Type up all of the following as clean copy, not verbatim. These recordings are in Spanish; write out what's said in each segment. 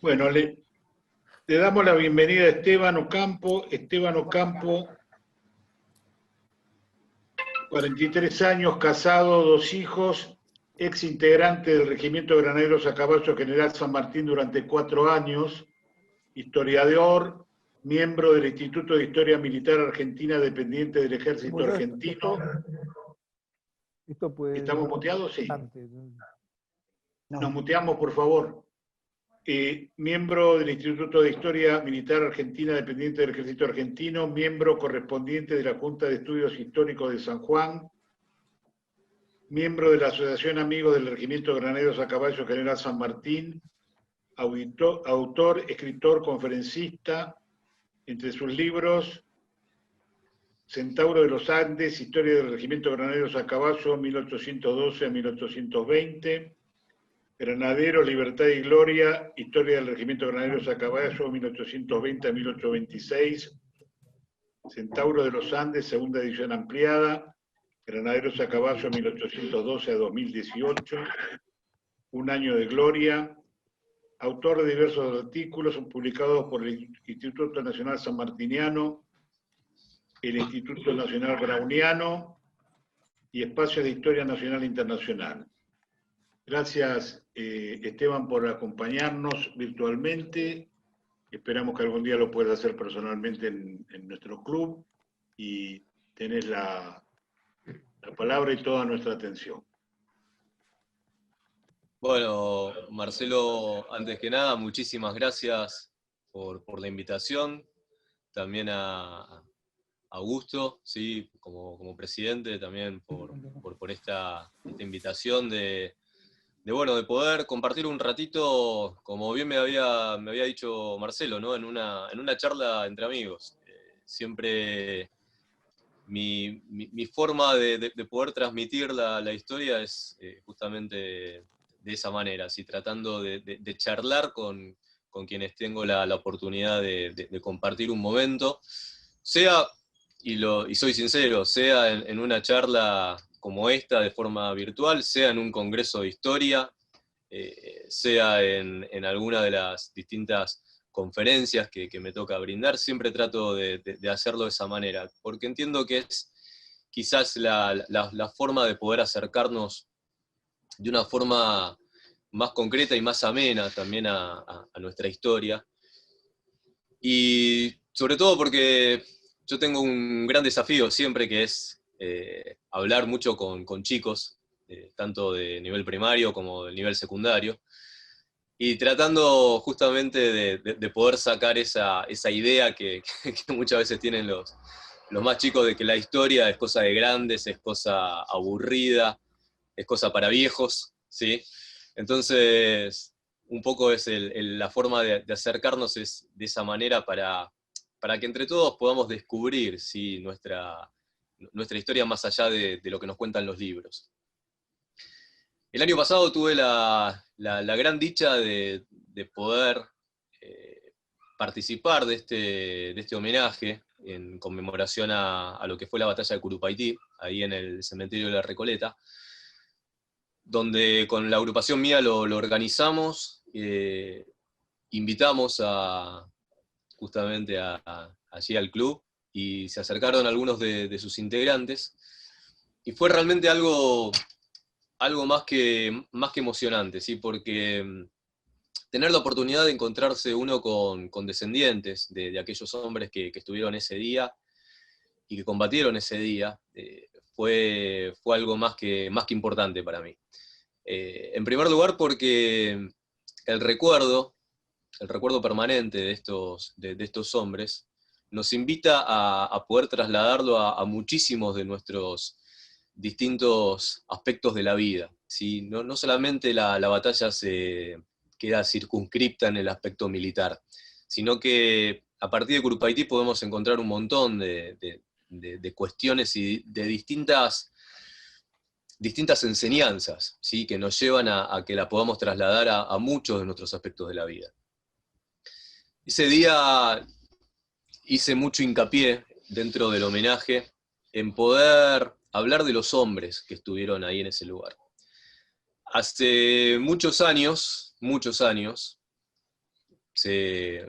Bueno, le damos la bienvenida a Esteban Ocampo. Esteban Ocampo, 43 años, casado, 2 hijos, ex integrante del Regimiento de Granaderos a Caballo General San Martín durante 4 años, historiador, miembro del Instituto de Historia Militar Argentina, dependiente del Ejército Argentino. Esto puede... ¿Estamos muteados? Sí. Antes. Nos muteamos, por favor. Miembro del Instituto de Historia Militar Argentina, dependiente del Ejército Argentino, miembro correspondiente de la Junta de Estudios Históricos de San Juan, miembro de la Asociación Amigos del Regimiento de Granaderos a Caballo General San Martín, autor, escritor, conferencista, entre sus libros, Centauro de los Andes, Historia del Regimiento de Granaderos a Caballo, 1812 a 1820, Granaderos, Libertad y Gloria, Historia del Regimiento de Granaderos a Caballo, 1820 a 1826, Centauro de los Andes, segunda edición ampliada, Granaderos a Caballo, 1812 a 2018, Un año de gloria, autor de diversos artículos publicados por el Instituto Nacional Sanmartiniano, el Instituto Nacional Browniano y Espacios de Historia Nacional e Internacional. Gracias, Esteban, por acompañarnos virtualmente. Esperamos que algún día lo puedas hacer personalmente en nuestro club y tenés la palabra y toda nuestra atención. Bueno, Marcelo, antes que nada, muchísimas gracias por la invitación. También a Augusto, ¿sí? como presidente, también por esta invitación de poder compartir un ratito, como bien me había dicho Marcelo, ¿no? en una charla entre amigos. Siempre mi forma de poder transmitir la historia es justamente de esa manera, ¿sí? Tratando de charlar con quienes tengo la oportunidad de compartir un momento, sea, y soy sincero, sea en una charla como esta de forma virtual, sea en un congreso de historia, sea en alguna de las distintas conferencias que me toca brindar, siempre trato de hacerlo de esa manera, porque entiendo que es quizás la forma de poder acercarnos de una forma más concreta y más amena también a nuestra historia. Y sobre todo porque yo tengo un gran desafío siempre, que es hablar mucho con chicos, tanto de nivel primario como de nivel secundario, y tratando justamente de poder sacar esa idea que muchas veces tienen los más chicos, de que la historia es cosa de grandes, es cosa aburrida, es cosa para viejos, ¿sí? Entonces, un poco es la forma de acercarnos es de esa manera para que entre todos podamos descubrir, ¿sí? nuestra historia más allá de lo que nos cuentan los libros. El año pasado tuve la gran dicha de poder participar de este homenaje en conmemoración a lo que fue la batalla de Curupaytí, ahí en el cementerio de la Recoleta, donde con la agrupación mía lo organizamos, invitamos justamente allí al club, y se acercaron algunos de sus integrantes, y fue realmente algo más que emocionante, ¿sí? Porque tener la oportunidad de encontrarse uno con descendientes de aquellos hombres que estuvieron ese día y que combatieron ese día, fue algo más que importante para mí. En primer lugar porque el recuerdo permanente de estos hombres nos invita a poder trasladarlo a muchísimos de nuestros distintos aspectos de la vida, ¿sí? No solamente la batalla se queda circunscripta en el aspecto militar, sino que a partir de Curupaytí podemos encontrar un montón de cuestiones y de distintas enseñanzas, ¿sí? Que nos llevan a que la podamos trasladar a muchos de nuestros aspectos de la vida. Ese día hice mucho hincapié dentro del homenaje en poder hablar de los hombres que estuvieron ahí en ese lugar. Hace muchos años, se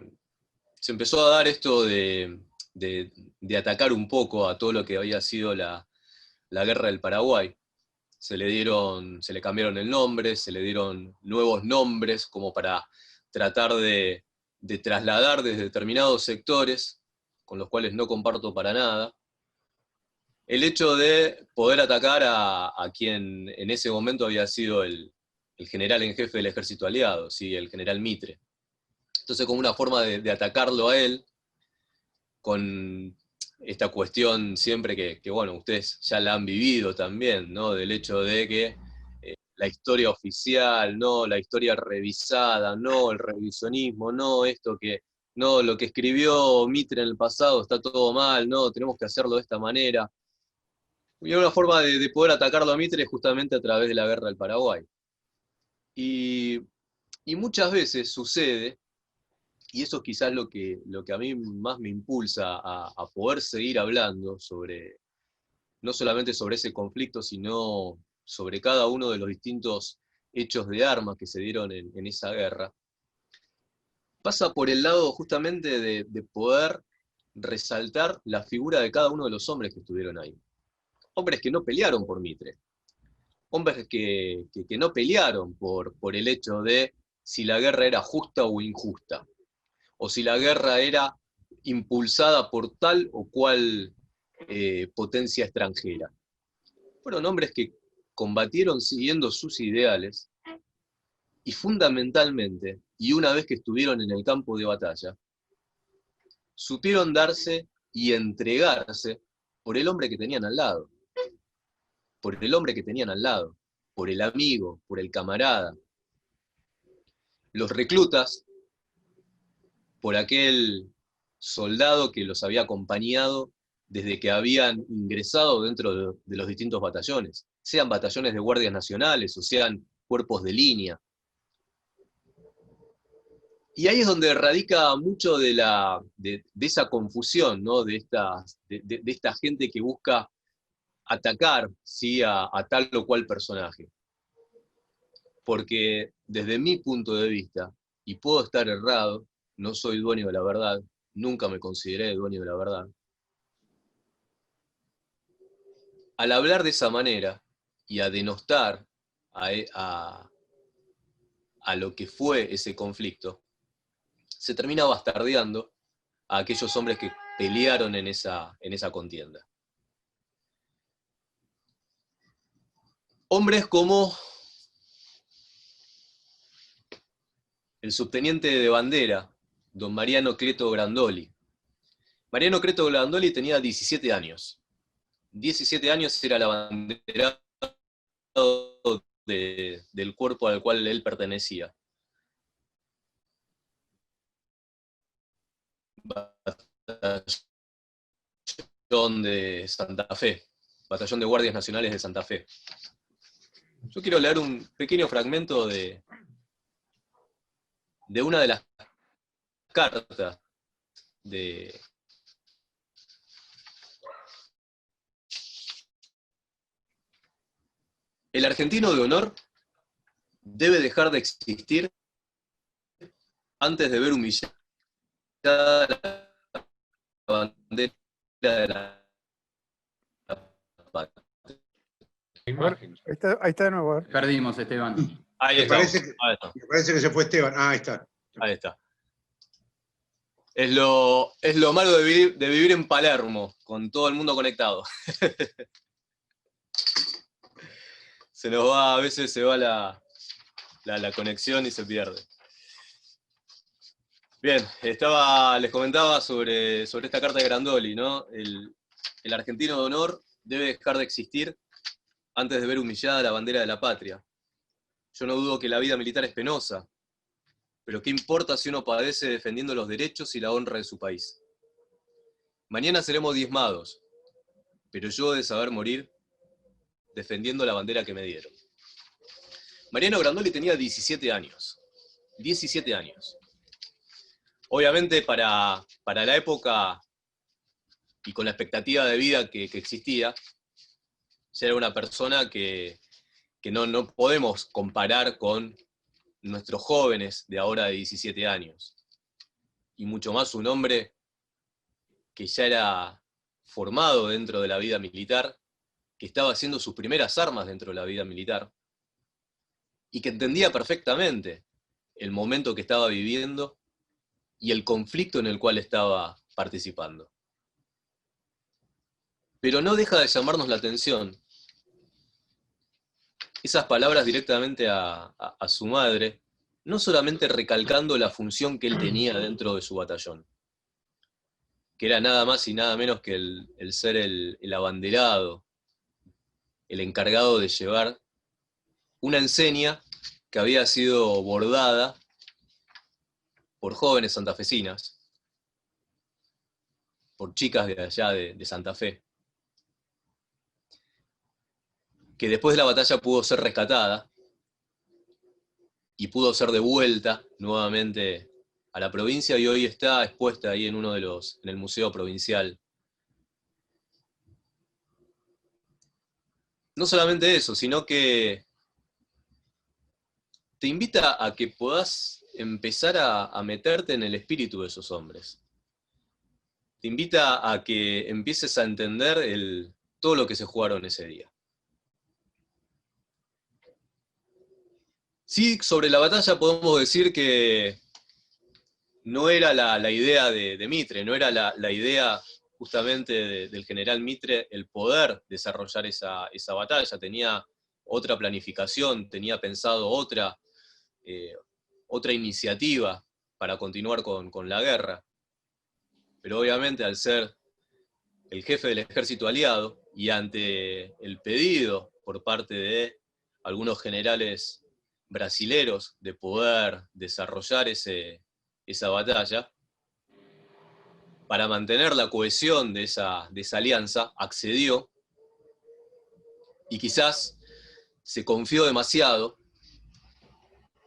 empezó a dar esto de atacar un poco a todo lo que había sido la guerra del Paraguay. Se le cambiaron el nombre, se le dieron nuevos nombres como para tratar de trasladar desde determinados sectores, con los cuales no comparto para nada, el hecho de poder atacar a quien en ese momento había sido el general en jefe del ejército aliado, ¿sí? El general Mitre. Entonces, como una forma de atacarlo a él, con esta cuestión siempre que, bueno, ustedes ya la han vivido también, ¿no? Del hecho de que la historia oficial, no, la historia revisada, no, el revisionismo, no, esto que, no, lo que escribió Mitre en el pasado está todo mal, no, tenemos que hacerlo de esta manera. Y una forma de poder atacarlo a Mitre es justamente a través de la guerra del Paraguay. Y muchas veces sucede, y eso es quizás lo que a mí más me impulsa a poder seguir hablando sobre, no solamente sobre ese conflicto, sino sobre cada uno de los distintos hechos de armas que se dieron en esa guerra, pasa por el lado justamente de poder resaltar la figura de cada uno de los hombres que estuvieron ahí. Hombres que no pelearon por Mitre, hombres que no pelearon por el hecho de si la guerra era justa o injusta, o si la guerra era impulsada por tal o cual potencia extranjera. Fueron hombres que combatieron siguiendo sus ideales y fundamentalmente, y una vez que estuvieron en el campo de batalla, supieron darse y entregarse por el hombre que tenían al lado, por el hombre que tenían al lado, por el amigo, por el camarada. Los reclutas, por aquel soldado que los había acompañado desde que habían ingresado dentro de los distintos batallones, sean batallones de guardias nacionales o sean cuerpos de línea. Y ahí es donde radica mucho de esa confusión, ¿no? de esta gente que busca atacar, ¿sí? a tal o cual personaje. Porque desde mi punto de vista, y puedo estar errado, no soy dueño de la verdad, nunca me consideré dueño de la verdad, al hablar de esa manera y a denostar a lo que fue ese conflicto, se termina bastardeando a aquellos hombres que pelearon en esa contienda. Hombres como el subteniente de bandera, don Mariano Creto Grandoli. Mariano Creto Grandoli tenía 17 años. 17 años era el abanderado del cuerpo al cual él pertenecía. Batallón de Santa Fe, Batallón de Guardias Nacionales de Santa Fe. Yo quiero leer un pequeño fragmento de una de las cartas de el argentino de honor debe dejar de existir antes de ver humillada la bandera de la patria. Ahí está de nuevo. Perdimos, Esteban. Ahí Me está. me parece que se fue Esteban. Ah, ahí está. Ahí está. Es lo malo de vivir en Palermo, con todo el mundo conectado. A veces se va la conexión y se pierde. Bien, les comentaba sobre esta carta de Grandoli, ¿no? El argentino de honor debe dejar de existir antes de ver humillada la bandera de la patria. Yo no dudo que la vida militar es penosa, pero ¿qué importa si uno padece defendiendo los derechos y la honra de su país? Mañana seremos diezmados, pero yo he de saber morir defendiendo la bandera que me dieron. Mariano Grandoli tenía 17 años. 17 años. Obviamente para la época y con la expectativa de vida que existía, ya era una persona que no podemos comparar con nuestros jóvenes de ahora de 17 años. y mucho más un hombre que ya era formado dentro de la vida militar, que estaba haciendo sus primeras armas dentro de la vida militar, y que entendía perfectamente el momento que estaba viviendo y el conflicto en el cual estaba participando. Pero no deja de llamarnos la atención esas palabras directamente a su madre, no solamente recalcando la función que él tenía dentro de su batallón, que era nada más y nada menos que el ser el abanderado, el encargado de llevar una enseña que había sido bordada por jóvenes santafesinas, por chicas de allá de Santa Fe, que después de la batalla pudo ser rescatada y pudo ser devuelta nuevamente a la provincia, y hoy está expuesta ahí en el Museo Provincial. No solamente eso, sino que te invita a que puedas empezar a meterte en el espíritu de esos hombres. Te invita a que empieces a entender todo lo que se jugaron ese día. Sí, sobre la batalla podemos decir que no era la idea de Mitre, no era la idea justamente del general Mitre el poder desarrollar esa batalla. Tenía otra planificación, tenía pensado otra iniciativa para continuar con la guerra. Pero obviamente al ser el jefe del ejército aliado y ante el pedido por parte de algunos generales brasileros de poder desarrollar esa batalla, para mantener la cohesión de esa alianza, accedió, y quizás se confió demasiado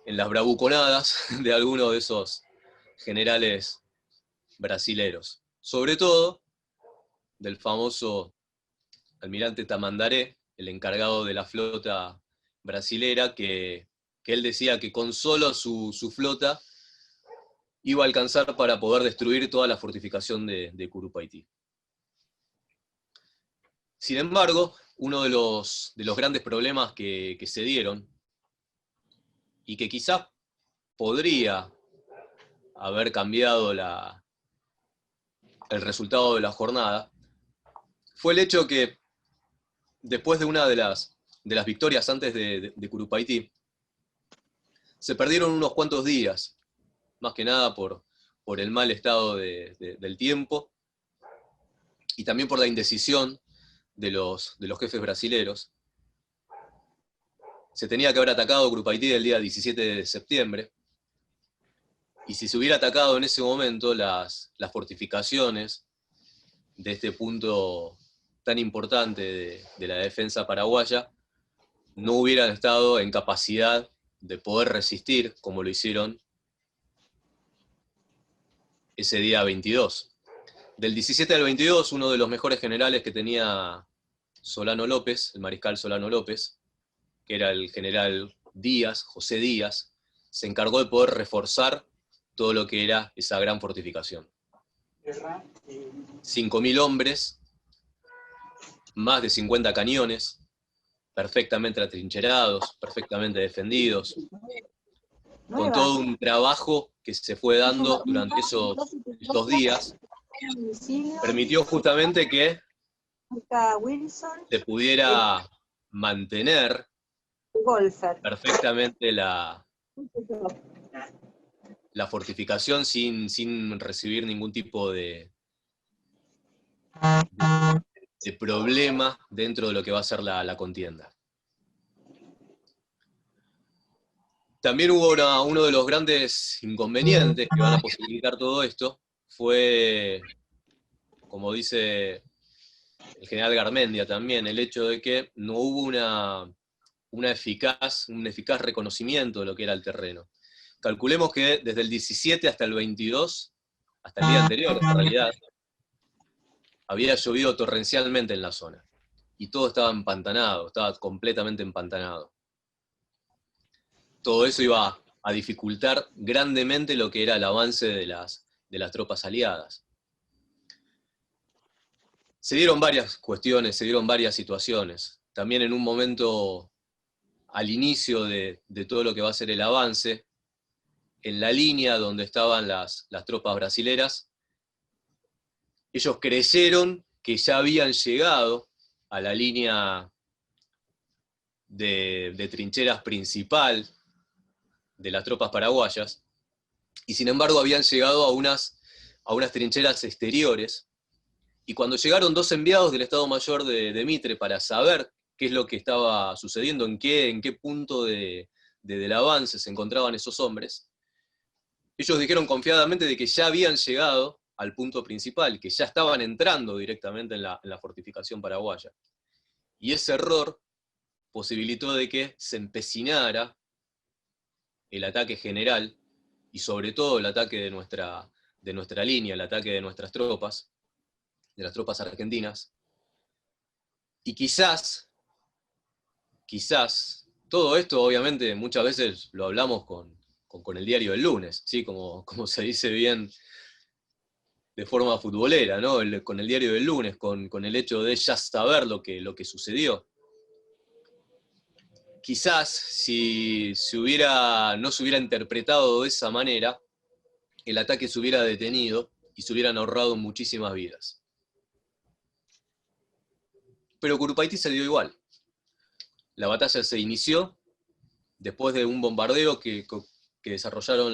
en las bravuconadas de algunos de esos generales brasileros, sobre todo del famoso almirante Tamandaré, el encargado de la flota brasilera, que él decía que con solo su flota iba a alcanzar para poder destruir toda la fortificación de Curupaití. Sin embargo, uno de los grandes problemas que se dieron, y que quizás podría haber cambiado el resultado de la jornada, fue el hecho que después de una de las victorias antes de Curupaití, se perdieron unos cuantos días, más que nada por el mal estado del tiempo, y también por la indecisión de los jefes brasileros. Se tenía que haber atacado Curupaití el día 17 de septiembre, y si se hubiera atacado en ese momento las fortificaciones de este punto tan importante de la defensa paraguaya, no hubieran estado en capacidad de poder resistir como lo hicieron ese día 22. Del 17 al 22, uno de los mejores generales que tenía Solano López, el mariscal Solano López, que era el general Díaz, José Díaz, se encargó de poder reforzar todo lo que era esa gran fortificación. 5.000 hombres, más de 50 cañones, perfectamente atrincherados, perfectamente defendidos, con todo un trabajo que se fue dando durante esos días, permitió justamente que se pudiera mantener perfectamente la fortificación sin recibir ningún tipo de problema dentro de lo que va a ser la contienda. También hubo uno de los grandes inconvenientes que van a posibilitar todo esto, fue, como dice el general Garmendia también, el hecho de que no hubo un eficaz reconocimiento de lo que era el terreno. Calculemos que desde el 17 hasta el 22, hasta el día anterior en realidad, había llovido torrencialmente en la zona, y todo estaba empantanado, estaba completamente empantanado. Todo eso iba a dificultar grandemente lo que era el avance de las las tropas aliadas. Se dieron varias cuestiones, se dieron varias situaciones. También en un momento, al inicio de todo lo que va a ser el avance, en la línea donde estaban las tropas brasileras, ellos creyeron que ya habían llegado a la línea de trincheras principal de las tropas paraguayas, y sin embargo habían llegado a unas trincheras exteriores, y cuando llegaron dos enviados del Estado Mayor de Mitre para saber qué es lo que estaba sucediendo, en qué punto del avance se encontraban esos hombres, ellos dijeron confiadamente de que ya habían llegado al punto principal, que ya estaban entrando directamente en la fortificación paraguaya. Y ese error posibilitó de que se empecinara el ataque general, y sobre todo el ataque de nuestra línea, el ataque de nuestras tropas, de las tropas argentinas. Y quizás, todo esto obviamente muchas veces lo hablamos con el diario del lunes, ¿sí? Como se dice bien de forma futbolera, ¿no? Con el diario del lunes, con el hecho de ya saber lo que sucedió. Quizás si no se hubiera interpretado de esa manera, el ataque se hubiera detenido y se hubieran ahorrado muchísimas vidas. Pero Curupaytí se dio igual. La batalla se inició después de un bombardeo que desarrolló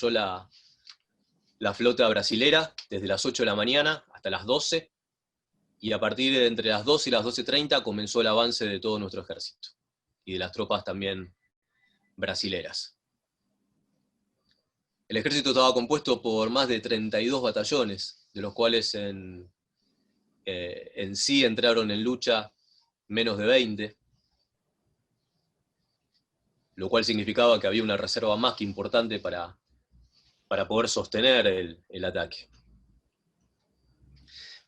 la flota brasilera desde las 8 de la mañana hasta las 12, y a partir de entre las 12 y las 12:30 comenzó el avance de todo nuestro ejército, y de las tropas también brasileras. El ejército estaba compuesto por más de 32 batallones, de los cuales en sí entraron en lucha menos de 20, lo cual significaba que había una reserva más que importante para poder sostener el ataque.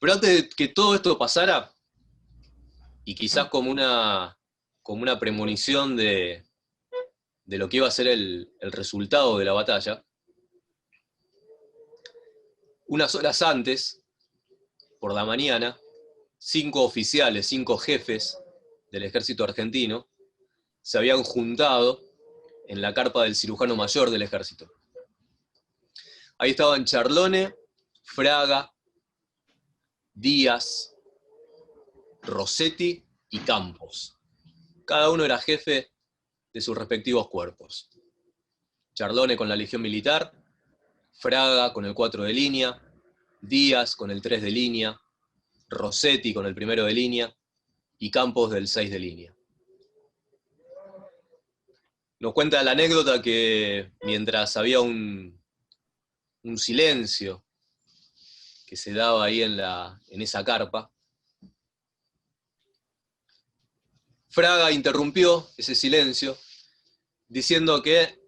Pero antes de que todo esto pasara, y quizás como una premonición de lo que iba a ser el resultado de la batalla, unas horas antes, por la mañana, 5 oficiales, 5 jefes del ejército argentino se habían juntado en la carpa del cirujano mayor del ejército. Ahí estaban Charlone, Fraga, Díaz, Rossetti y Campos. Cada uno era jefe de sus respectivos cuerpos. Charlone con la Legión Militar, Fraga con el 4 de línea, Díaz con el 3 de línea, Rossetti con el 1 de línea y Campos del 6 de línea. Nos cuenta la anécdota que mientras había un silencio que se daba ahí en esa carpa, Fraga interrumpió ese silencio diciendo que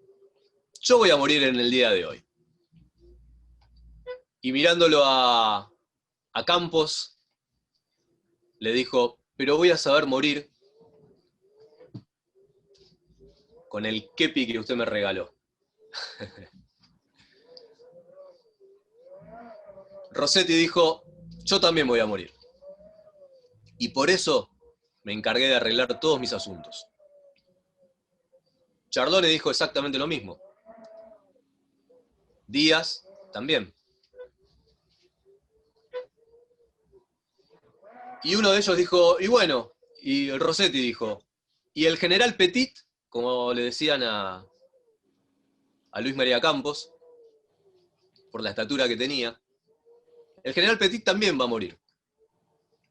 yo voy a morir en el día de hoy. Y mirándolo a Campos, le dijo, pero voy a saber morir con el kepi que usted me regaló. Rossetti dijo, yo también voy a morir. Y por eso me encargué de arreglar todos mis asuntos. Charlone dijo exactamente lo mismo. Díaz también. Y uno de ellos dijo, y bueno, y Rossetti dijo, y el general Petit, como le decían a Luis María Campos, por la estatura que tenía, el general Petit también va a morir.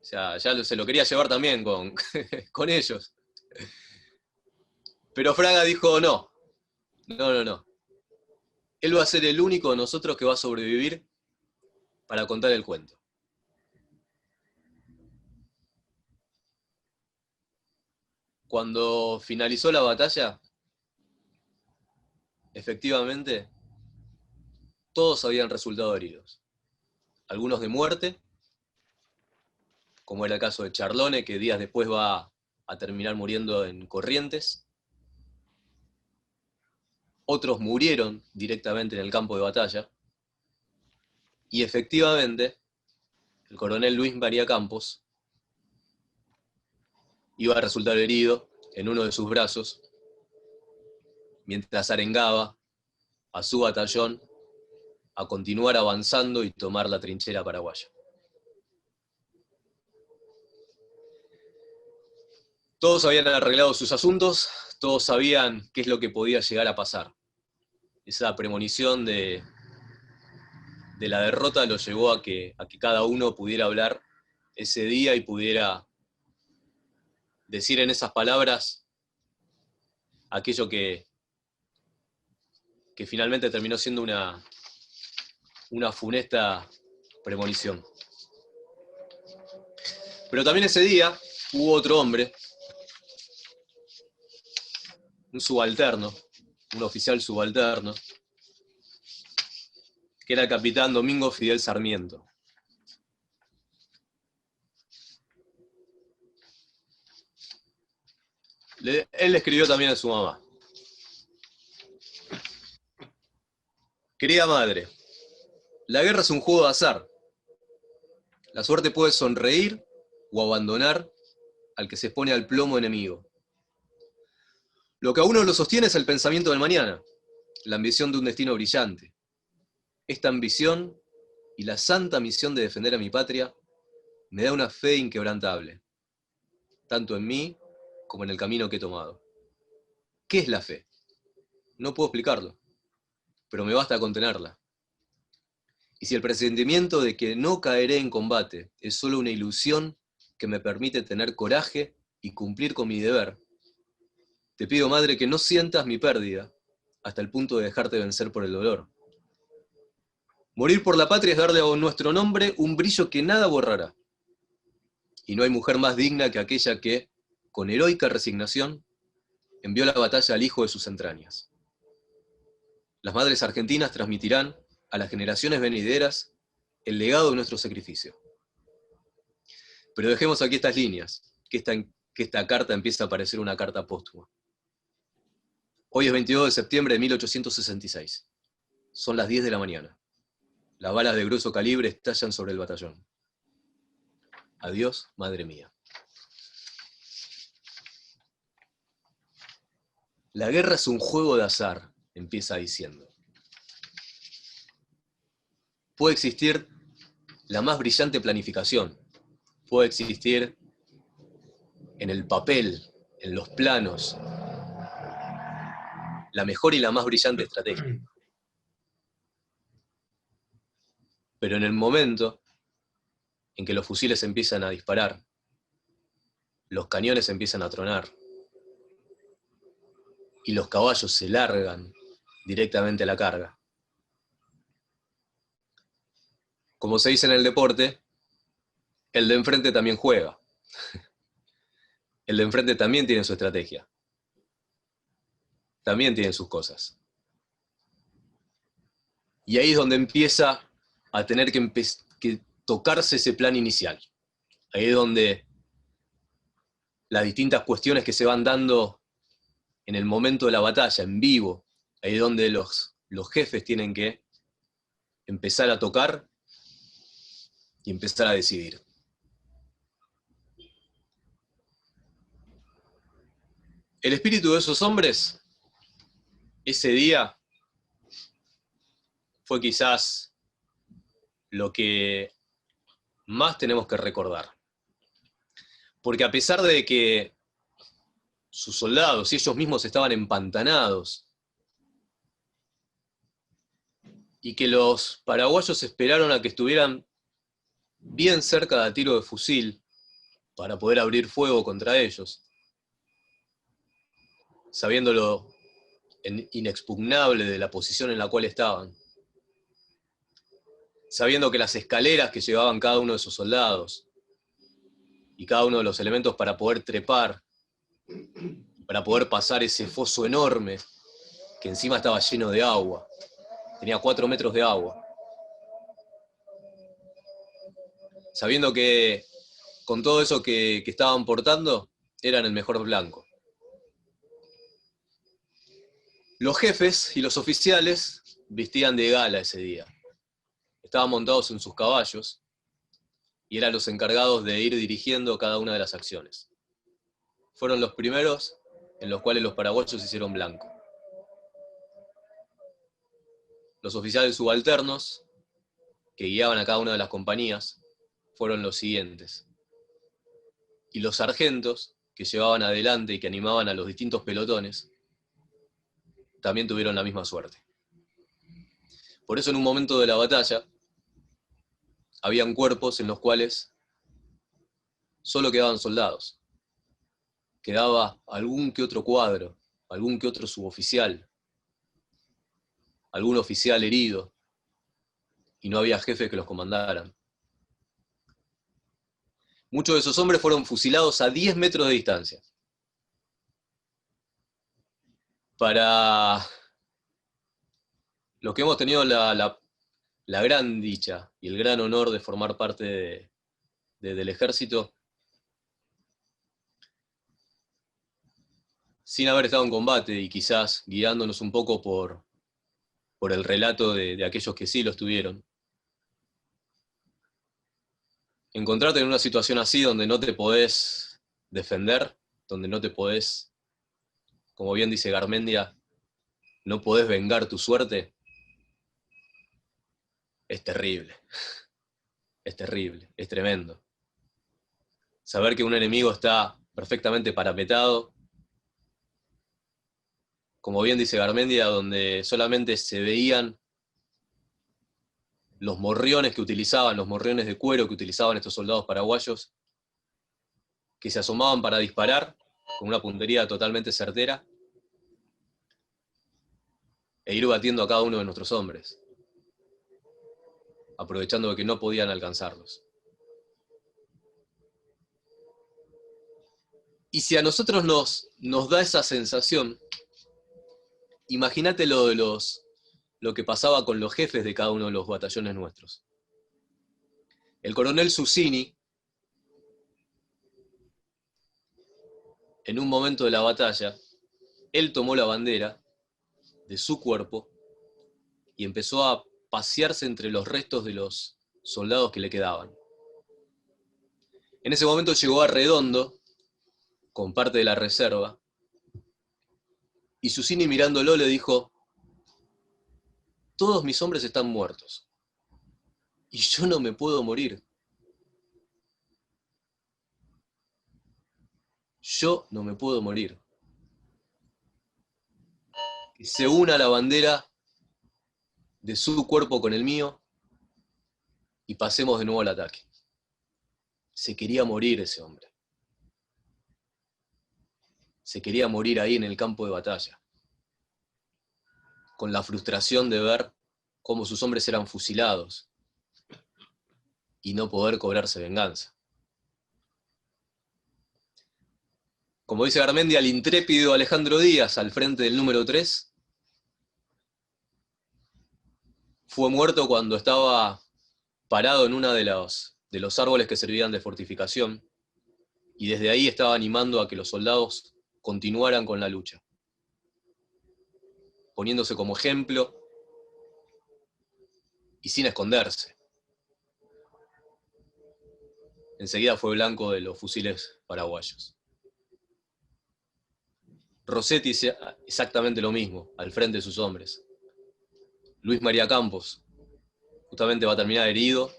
O sea, ya se lo quería llevar también con ellos. Pero Fraga dijo, no. Él va a ser el único de nosotros que va a sobrevivir para contar el cuento. Cuando finalizó la batalla, efectivamente, todos habían resultado heridos. Algunos de muerte, como era el caso de Charlone, que días después va a terminar muriendo en Corrientes. Otros murieron directamente en el campo de batalla. Y efectivamente, el coronel Luis María Campos iba a resultar herido en uno de sus brazos, mientras arengaba a su batallón a continuar avanzando y tomar la trinchera paraguaya. Todos habían arreglado sus asuntos, todos sabían qué es lo que podía llegar a pasar. Esa premonición de la derrota lo llevó a que cada uno pudiera hablar ese día y pudiera decir en esas palabras aquello que finalmente terminó siendo una funesta premonición. Pero también ese día hubo otro hombre, un subalterno, un oficial subalterno, que era el capitán Domingo Fidel Sarmiento. Él le escribió también a su mamá: querida madre, la guerra es un juego de azar. La suerte puede sonreír o abandonar al que se expone al plomo enemigo. Lo que a uno lo sostiene es el pensamiento del mañana, la ambición de un destino brillante. Esta ambición y la santa misión de defender a mi patria me da una fe inquebrantable, tanto en mí como en el camino que he tomado. ¿Qué es la fe? No puedo explicarlo, pero me basta con tenerla. Y si el presentimiento de que no caeré en combate es solo una ilusión que me permite tener coraje y cumplir con mi deber, te pido, madre, que no sientas mi pérdida hasta el punto de dejarte vencer por el dolor. Morir por la patria es darle a nuestro nombre un brillo que nada borrará. Y no hay mujer más digna que aquella que, con heroica resignación, envió la batalla al hijo de sus entrañas. Las madres argentinas transmitirán a las generaciones venideras el legado de nuestro sacrificio. Pero dejemos aquí estas líneas, que esta carta empieza a parecer una carta póstuma. Hoy es 22 de septiembre de 1866. Son las 10 de la mañana. Las balas de grueso calibre estallan sobre el batallón. Adiós, madre mía. La guerra es un juego de azar, empieza diciendo. Puede existir la más brillante planificación, puede existir en el papel, en los planos, la mejor y la más brillante estrategia. Pero en el momento en que los fusiles empiezan a disparar, los cañones empiezan a tronar, y los caballos se largan directamente a la carga. Como se dice en el deporte, el de enfrente también juega. El de enfrente también tiene su estrategia. También tiene sus cosas. Y ahí es donde empieza a tener que tocarse ese plan inicial. Ahí es donde las distintas cuestiones que se van dando en el momento de la batalla, en vivo, ahí es donde los jefes tienen que empezar a tocar y empezar a decidir. El espíritu de esos hombres, ese día, fue quizás lo que más tenemos que recordar. Porque a pesar de que sus soldados y ellos mismos estaban empantanados, y que los paraguayos esperaron a que estuvieran bien cerca de tiro de fusil para poder abrir fuego contra ellos, sabiendo lo inexpugnable de la posición en la cual estaban, sabiendo que las escaleras que llevaban cada uno de esos soldados y cada uno de los elementos para poder trepar, para poder pasar ese foso enorme que encima estaba lleno de agua, tenía 4 metros de agua, sabiendo que con todo eso que estaban portando eran el mejor blanco. Los jefes y los oficiales vestían de gala ese día. estaban montados en sus caballos y eran los encargados de ir dirigiendo cada una de las acciones. Fueron los primeros en los cuales los paraguayos se hicieron blanco. Los oficiales subalternos, que guiaban a cada una de las compañías, fueron los siguientes. Y los sargentos, que llevaban adelante y que animaban a los distintos pelotones, también tuvieron la misma suerte. Por eso en un momento de la batalla, habían cuerpos en los cuales solo quedaban soldados. Quedaba algún que otro cuadro, algún que otro suboficial, algún oficial herido, y no había jefes que los comandaran. Muchos de esos hombres fueron fusilados a 10 metros de distancia. Para los que hemos tenido la gran dicha y el gran honor de formar parte del ejército, sin haber estado en combate y quizás guiándonos un poco por el relato de aquellos que sí lo estuvieron, encontrarte en una situación así donde no te podés defender, donde no te podés, como bien dice Garmendia, no podés vengar tu suerte, es terrible. Es terrible, es tremendo. Saber que un enemigo está perfectamente parapetrado, como bien dice Garmendia, donde solamente se veían los morriones que utilizaban, los morriones de cuero que utilizaban estos soldados paraguayos, que se asomaban para disparar con una puntería totalmente certera e ir batiendo a cada uno de nuestros hombres, aprovechando que no podían alcanzarlos. Y si a nosotros nos da esa sensación, imagínate lo que pasaba con los jefes de cada uno de los batallones nuestros. El coronel Susini, en un momento de la batalla, él tomó la bandera de su cuerpo y empezó a pasearse entre los restos de los soldados que le quedaban. En ese momento llegó Arredondo, con parte de la reserva, y Susini mirándolo le dijo: todos mis hombres están muertos, y yo no me puedo morir. Yo no me puedo morir. Que se una la bandera de su cuerpo con el mío y pasemos de nuevo al ataque. Se quería morir ese hombre. Se quería morir ahí en el campo de batalla, con la frustración de ver cómo sus hombres eran fusilados y no poder cobrarse venganza. Como dice Garmendia, el intrépido Alejandro Díaz, al frente del número 3, fue muerto cuando estaba parado en uno de los árboles que servían de fortificación, y desde ahí estaba animando a que los soldados continuaran con la lucha, poniéndose como ejemplo y sin esconderse. Enseguida fue blanco de los fusiles paraguayos. Rossetti exactamente lo mismo, al frente de sus hombres. Luis María Campos justamente va a terminar herido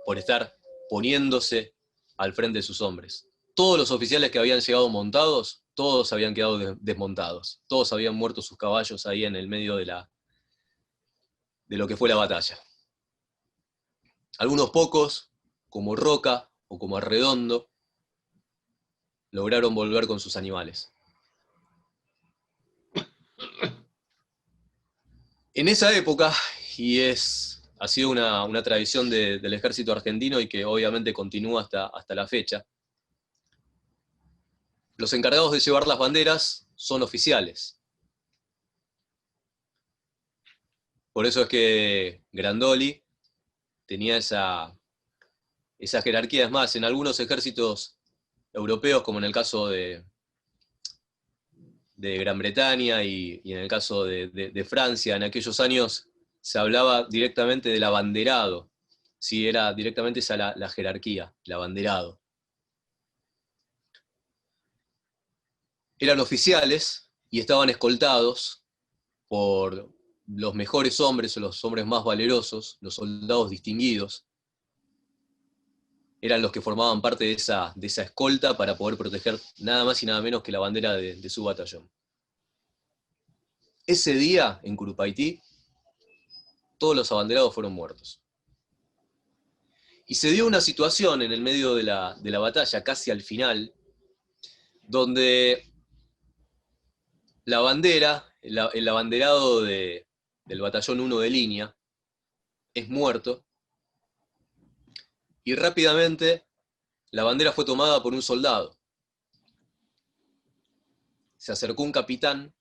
por estar poniéndose al frente de sus hombres. Todos los oficiales que habían llegado montados, todos habían quedado desmontados. Todos habían muerto sus caballos ahí en el medio de lo que fue la batalla. Algunos pocos, como Roca o como Arredondo, lograron volver con sus animales. En esa época, y ha sido una tradición del ejército argentino y que obviamente continúa hasta la fecha, los encargados de llevar las banderas son oficiales. Por eso es que Grandoli tenía esa jerarquía. Es más, en algunos ejércitos europeos, como en el caso de Gran Bretaña y en el caso de Francia, en aquellos años se hablaba directamente del abanderado, ¿sí? Era directamente esa la jerarquía, el abanderado. Eran oficiales y estaban escoltados por los mejores hombres o los hombres más valerosos, los soldados distinguidos. Eran los que formaban parte de esa escolta para poder proteger nada más y nada menos que la bandera de su batallón. Ese día, en Curupaití, todos los abanderados fueron muertos. Y se dio una situación en el medio de la batalla, casi al final, donde la bandera, el abanderado del batallón 1 de línea, es muerto, y rápidamente la bandera fue tomada por un soldado. Se acercó un capitán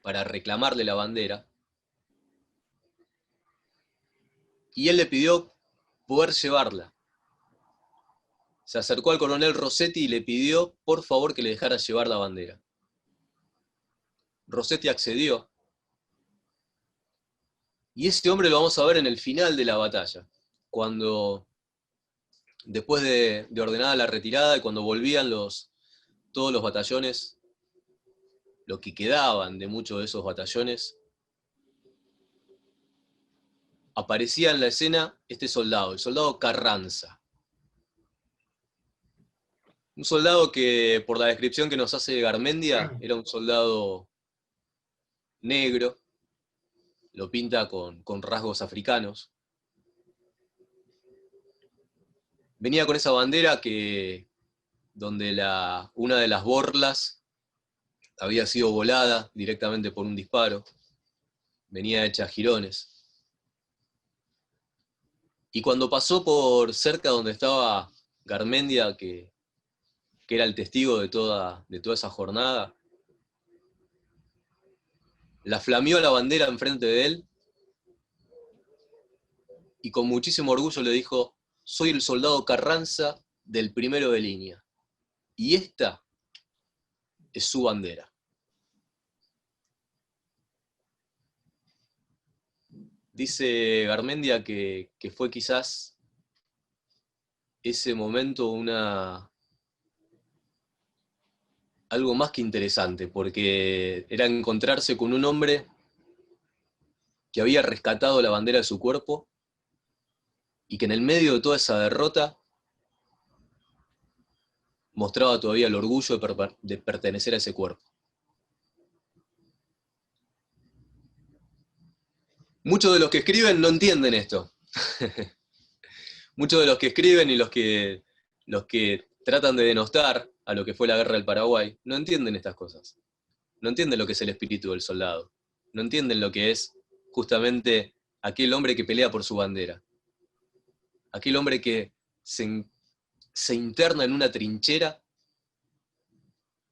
para reclamarle la bandera, y él le pidió poder llevarla. Se acercó al coronel Rossetti y le pidió, por favor, que le dejara llevar la bandera. Rossetti accedió, y ese hombre lo vamos a ver en el final de la batalla, cuando, después de ordenada la retirada, y cuando volvían todos los batallones, lo que quedaban de muchos de esos batallones, aparecía en la escena este soldado, el soldado Carranza. Un soldado que, por la descripción que nos hace Garmendia, era un soldado negro, lo pinta con rasgos africanos. Venía con esa bandera donde una de las borlas había sido volada directamente por un disparo, venía hecha a jirones. Y cuando pasó por cerca donde estaba Garmendia, que era el testigo de toda esa jornada, la flameó la bandera enfrente de él, y con muchísimo orgullo le dijo: soy el soldado Carranza del 1 de línea, y esta es su bandera. Dice Garmendia que fue quizás ese momento algo más que interesante, porque era encontrarse con un hombre que había rescatado la bandera de su cuerpo, y que en el medio de toda esa derrota mostraba todavía el orgullo de pertenecer a ese cuerpo. Muchos de los que escriben no entienden esto. Muchos de los que escriben y los que tratan de denostar a lo que fue la guerra del Paraguay, no entienden estas cosas. No entienden lo que es el espíritu del soldado. No entienden lo que es justamente aquel hombre que pelea por su bandera. Aquel hombre que se interna en una trinchera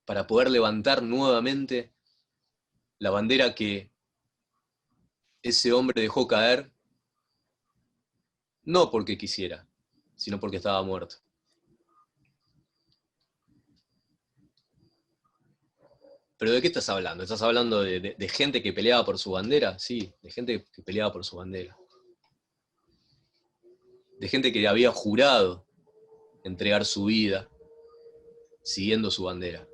para poder levantar nuevamente la bandera que ese hombre dejó caer, no porque quisiera, sino porque estaba muerto. ¿Pero de qué estás hablando? ¿Estás hablando de gente que peleaba por su bandera? Sí, de gente que peleaba por su bandera. De gente que había jurado entregar su vida siguiendo su bandera.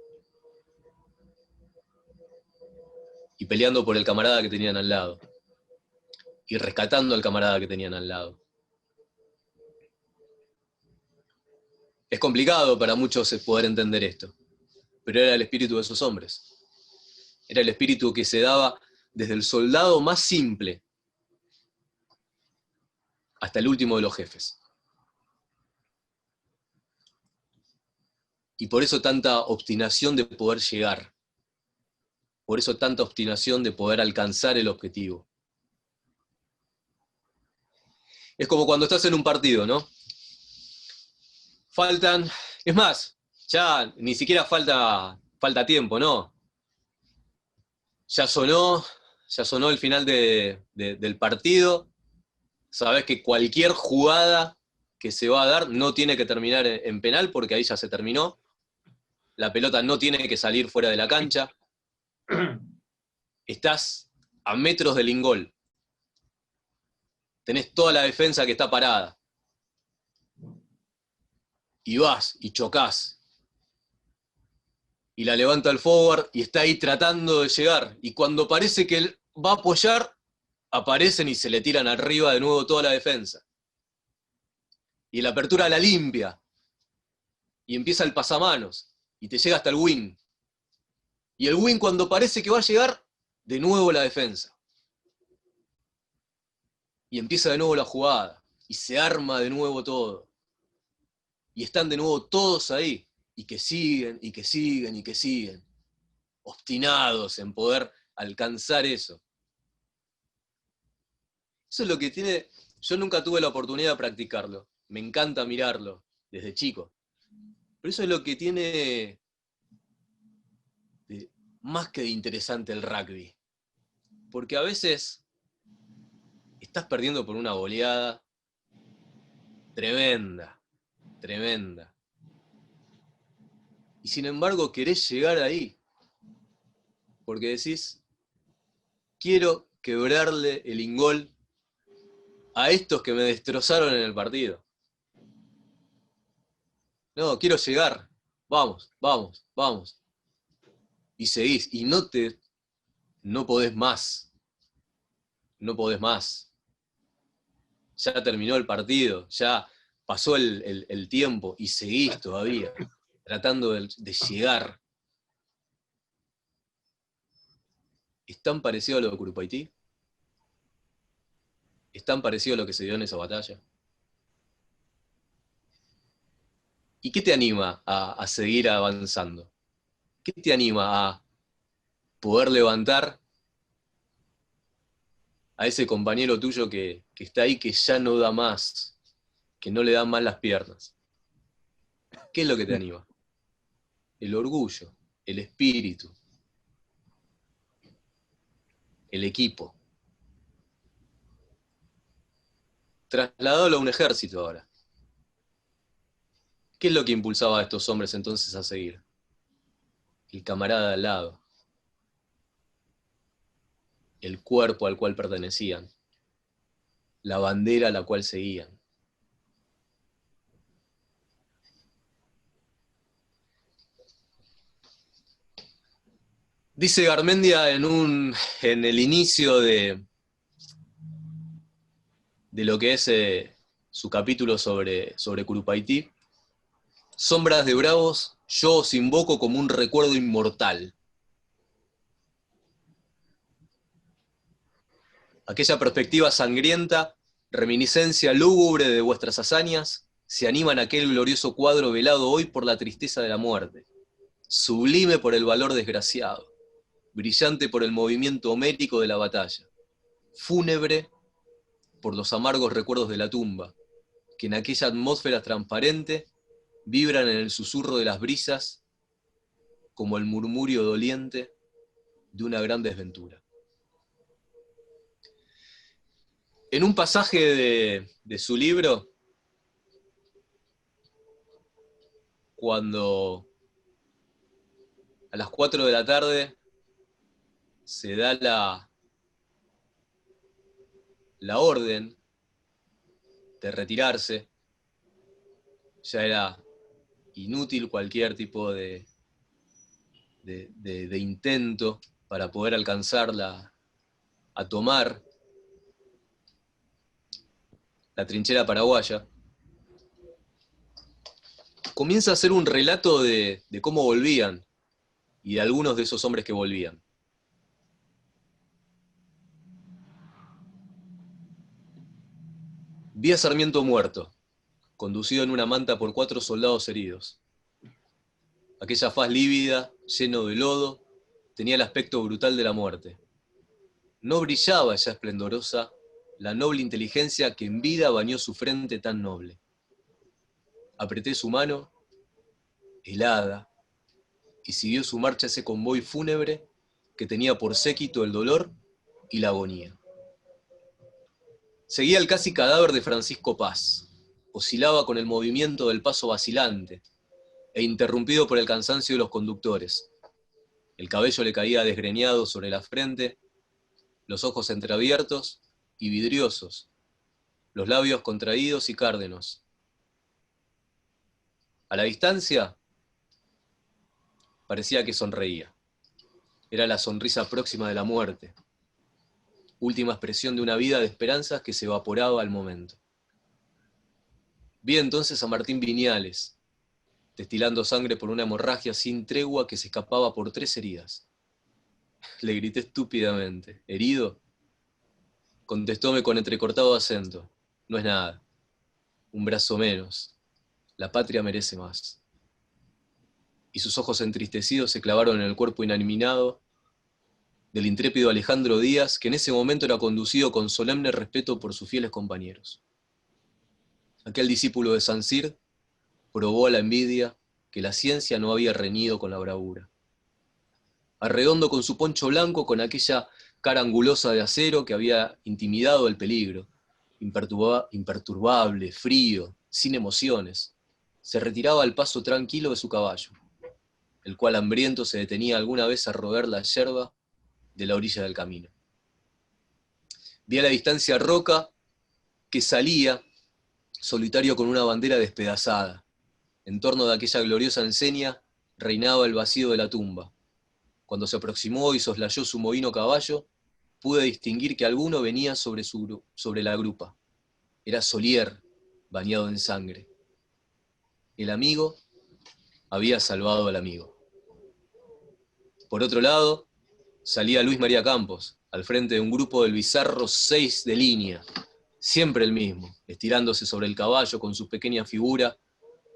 Y peleando por el camarada que tenían al lado. Y rescatando al camarada que tenían al lado. Es complicado para muchos poder entender esto, pero era el espíritu de esos hombres. Era el espíritu que se daba desde el soldado más simple hasta el último de los jefes. Y por eso tanta obstinación de poder llegar. Por eso tanta obstinación de poder alcanzar el objetivo. Es como cuando estás en un partido, ¿no? Es más, ya ni siquiera falta tiempo, ¿no? Ya sonó el final del partido. Sabés que cualquier jugada que se va a dar no tiene que terminar en penal, porque ahí ya se terminó. La pelota no tiene que salir fuera de la cancha. Estás a metros del ingol. tenés toda la defensa que está parada. Y vas y chocás. Y la levanta el forward y está ahí tratando de llegar. Y cuando parece que él va a apoyar, aparecen y se le tiran arriba de nuevo toda la defensa. Y la apertura la limpia. Y empieza el pasamanos. Y te llega hasta el win. Y el win cuando parece que va a llegar, de nuevo la defensa. Y empieza de nuevo la jugada. Y se arma de nuevo todo. Y están de nuevo todos ahí. Y que siguen, y que siguen, y que siguen. Obstinados en poder alcanzar eso. Eso es lo que tiene... Yo nunca tuve la oportunidad de practicarlo. Me encanta mirarlo desde chico. Pero eso es lo que tiene más que de interesante el rugby. Porque a veces estás perdiendo por una goleada tremenda, tremenda. Y sin embargo querés llegar ahí. Porque decís, quiero quebrarle el ingol a estos que me destrozaron en el partido. No, quiero llegar. Vamos, vamos, vamos. Y seguís, y no podés más. No podés más. Ya terminó el partido, ya pasó el tiempo y seguís todavía, tratando de llegar. ¿Es tan parecido a lo de Curupaytí? ¿Es tan parecido a lo que se dio en esa batalla? ¿Y qué te anima a seguir avanzando? ¿Qué te anima a poder levantar a ese compañero tuyo que está ahí, que ya no da más, que no le dan más las piernas? ¿Qué es lo que te anima? El orgullo, el espíritu, el equipo. Trasladalo a un ejército ahora. ¿Qué es lo que impulsaba a estos hombres entonces a seguir? El camarada al lado. El cuerpo al cual pertenecían. La bandera a la cual seguían. Dice Garmendia en el inicio de lo que es su capítulo sobre Curupaytí: sombras de bravos, yo os invoco como un recuerdo inmortal. Aquella perspectiva sangrienta, reminiscencia lúgubre de vuestras hazañas, se anima en aquel glorioso cuadro velado hoy por la tristeza de la muerte, sublime por el valor desgraciado, brillante por el movimiento homérico de la batalla, fúnebre por los amargos recuerdos de la tumba, que en aquella atmósfera transparente vibran en el susurro de las brisas como el murmurio doliente de una gran desventura. En un pasaje de su libro, cuando a las 4 de la tarde se da la orden de retirarse, ya era inútil cualquier tipo de intento para poder alcanzarla, a tomar la trinchera paraguaya. Comienza a hacer un relato de cómo volvían y de algunos de esos hombres que volvían. Vi a Sarmiento muerto, conducido en una manta por 4 soldados heridos. Aquella faz lívida, lleno de lodo, tenía el aspecto brutal de la muerte. No brillaba ya esplendorosa la noble inteligencia que en vida bañó su frente tan noble. Apreté su mano, helada, y siguió su marcha ese convoy fúnebre que tenía por séquito el dolor y la agonía. Seguía el casi cadáver de Francisco Paz, oscilaba con el movimiento del paso vacilante e interrumpido por el cansancio de los conductores. El cabello le caía desgreñado sobre la frente, los ojos entreabiertos y vidriosos, los labios contraídos y cárdenos. A la distancia, parecía que sonreía. Era la sonrisa próxima de la muerte, última expresión de una vida de esperanzas que se evaporaba al momento. Vi entonces a Martín Viñales, destilando sangre por una hemorragia sin tregua que se escapaba por 3 heridas. Le grité estúpidamente: ¿herido? Contestóme con entrecortado acento: no es nada, un brazo menos, la patria merece más. Y sus ojos entristecidos se clavaron en el cuerpo inanimado del intrépido Alejandro Díaz, que en ese momento era conducido con solemne respeto por sus fieles compañeros. Aquel discípulo de San Cir probó a la envidia que la ciencia no había reñido con la bravura. Arredondo con su poncho blanco, con aquella cara angulosa de acero que había intimidado el peligro, imperturbable, frío, sin emociones, se retiraba al paso tranquilo de su caballo, el cual hambriento se detenía alguna vez a roer la yerba de la orilla del camino. Vi a la distancia a Roca, que salía solitario con una bandera despedazada. En torno de aquella gloriosa enseña reinaba el vacío de la tumba. Cuando se aproximó y soslayó su mohino caballo, pude distinguir que alguno venía sobre la grupa. Era Solier, bañado en sangre. El amigo había salvado al amigo. Por otro lado, salía Luis María Campos, al frente de un grupo del bizarro 6 de línea, siempre el mismo, estirándose sobre el caballo con su pequeña figura,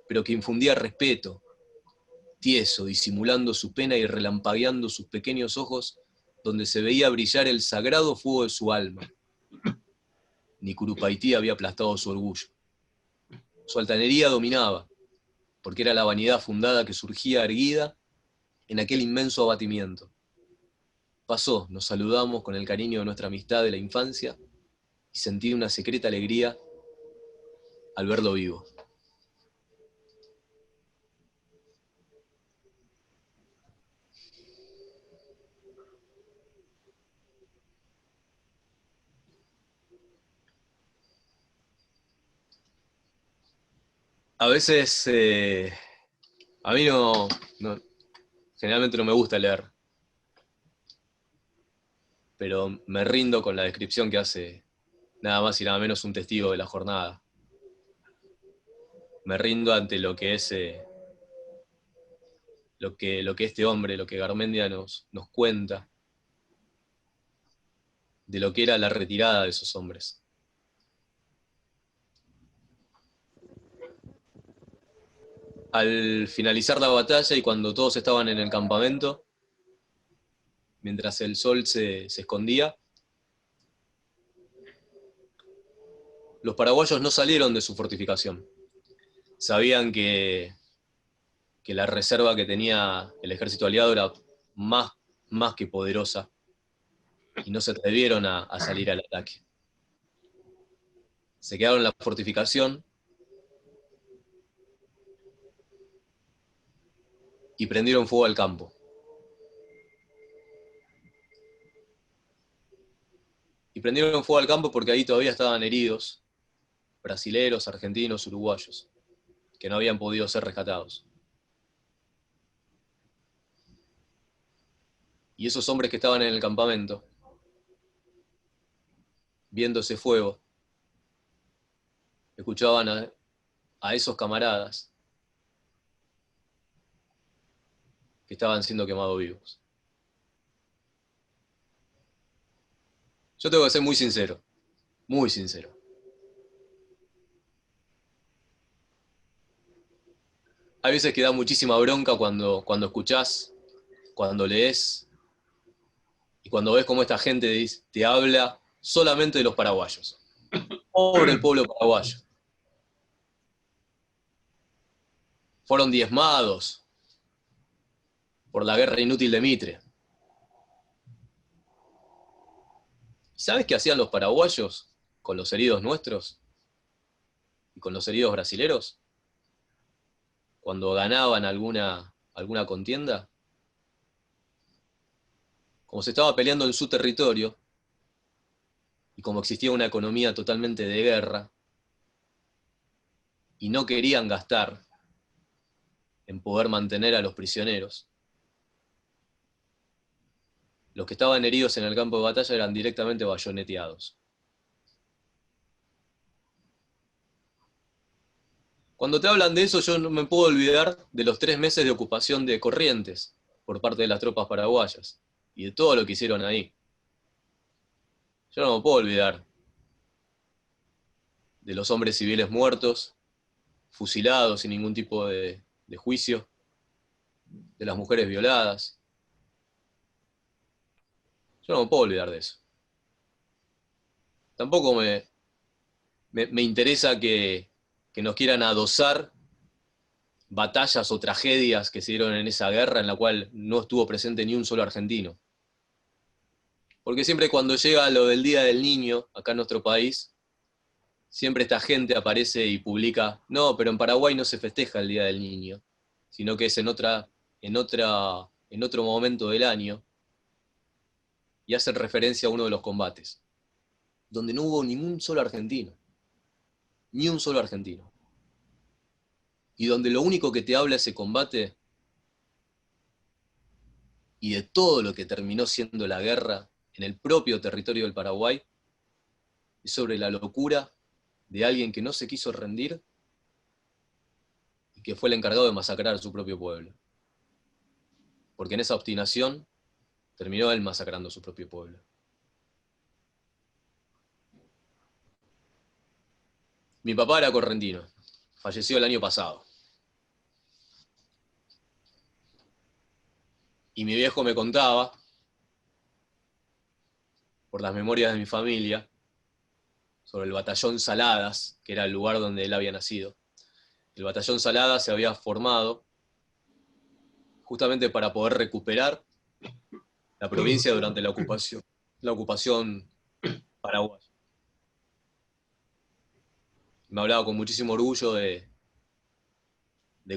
pero que infundía respeto, tieso, disimulando su pena y relampagueando sus pequeños ojos, donde se veía brillar el sagrado fuego de su alma. Ni Curupaití había aplastado su orgullo. Su altanería dominaba, porque era la vanidad fundada que surgía erguida en aquel inmenso abatimiento. Pasó, nos saludamos con el cariño de nuestra amistad de la infancia, y sentí una secreta alegría al verlo vivo. A veces, a mí generalmente no me gusta leer, pero me rindo con la descripción que hace nada más y nada menos un testigo de la jornada. Me rindo ante lo que es lo que este hombre, lo que Garmendia nos cuenta, de lo que era la retirada de esos hombres. Al finalizar la batalla y cuando todos estaban en el campamento, mientras el sol se escondía, los paraguayos no salieron de su fortificación. Sabían que la reserva que tenía el ejército aliado era más que poderosa, y no se atrevieron a salir al ataque. Se quedaron en la fortificación y prendieron fuego al campo. Y prendieron fuego al campo porque ahí todavía estaban heridos brasileros, argentinos, uruguayos, que no habían podido ser rescatados. Y esos hombres que estaban en el campamento, viendo ese fuego, escuchaban a esos camaradas que estaban siendo quemados vivos. Yo tengo que ser muy sincero, muy sincero. Hay veces que da muchísima bronca cuando escuchás, cuando lees, y cuando ves cómo esta gente te habla solamente de los paraguayos. Pobre el pueblo paraguayo. Fueron diezmados por la guerra inútil de Mitre. ¿Sabes qué hacían los paraguayos con los heridos nuestros y con los heridos brasileros? Cuando ganaban alguna contienda, como se estaba peleando en su territorio, y como existía una economía totalmente de guerra, y no querían gastar en poder mantener a los prisioneros, los que estaban heridos en el campo de batalla eran directamente bayoneteados. Cuando te hablan de eso, yo no me puedo olvidar de los 3 meses de ocupación de Corrientes por parte de las tropas paraguayas y de todo lo que hicieron ahí. Yo no me puedo olvidar de los hombres civiles muertos, fusilados sin ningún tipo de juicio, de las mujeres violadas. Yo no me puedo olvidar de eso. Tampoco me interesa que nos quieran adosar batallas o tragedias que se dieron en esa guerra en la cual no estuvo presente ni un solo argentino. Porque siempre cuando llega lo del Día del Niño, acá en nuestro país, siempre esta gente aparece y publica, no, pero en Paraguay no se festeja el Día del Niño, sino que es en otro momento del año, y hacen referencia a uno de los combates, donde no hubo ningún solo argentino, ni un solo argentino. Y donde lo único que te habla ese combate, y de todo lo que terminó siendo la guerra en el propio territorio del Paraguay, es sobre la locura de alguien que no se quiso rendir y que fue el encargado de masacrar a su propio pueblo. Porque en esa obstinación terminó él masacrando a su propio pueblo. Mi papá era correntino, falleció el año pasado. Y mi viejo me contaba, por las memorias de mi familia, sobre el batallón Saladas, que era el lugar donde él había nacido. El batallón Saladas se había formado justamente para poder recuperar la provincia durante la ocupación paraguaya. Me hablaba con muchísimo orgullo de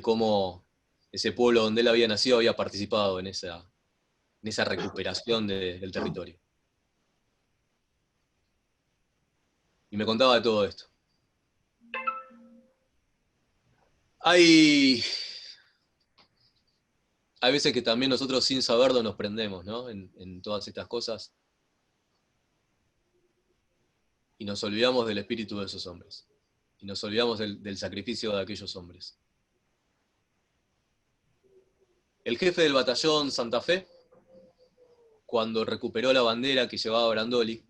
cómo ese pueblo donde él había nacido había participado en esa recuperación del territorio. Y me contaba de todo esto. Hay veces que también nosotros sin saberlo nos prendemos, ¿no? en todas estas cosas y nos olvidamos del espíritu de esos hombres y nos olvidamos del sacrificio de aquellos hombres. El jefe del batallón Santa Fe, cuando recuperó la bandera que llevaba Brandoli,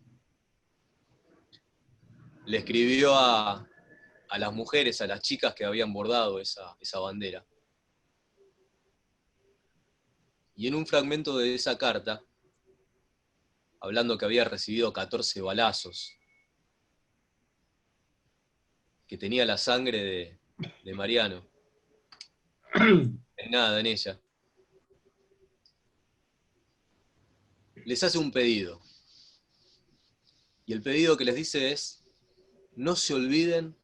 le escribió a las mujeres, a las chicas que habían bordado esa bandera. Y en un fragmento de esa carta, hablando que había recibido 14 balazos, que tenía la sangre de Mariano impregnada en ella, les hace un pedido. Y el pedido que les dice es, no se olviden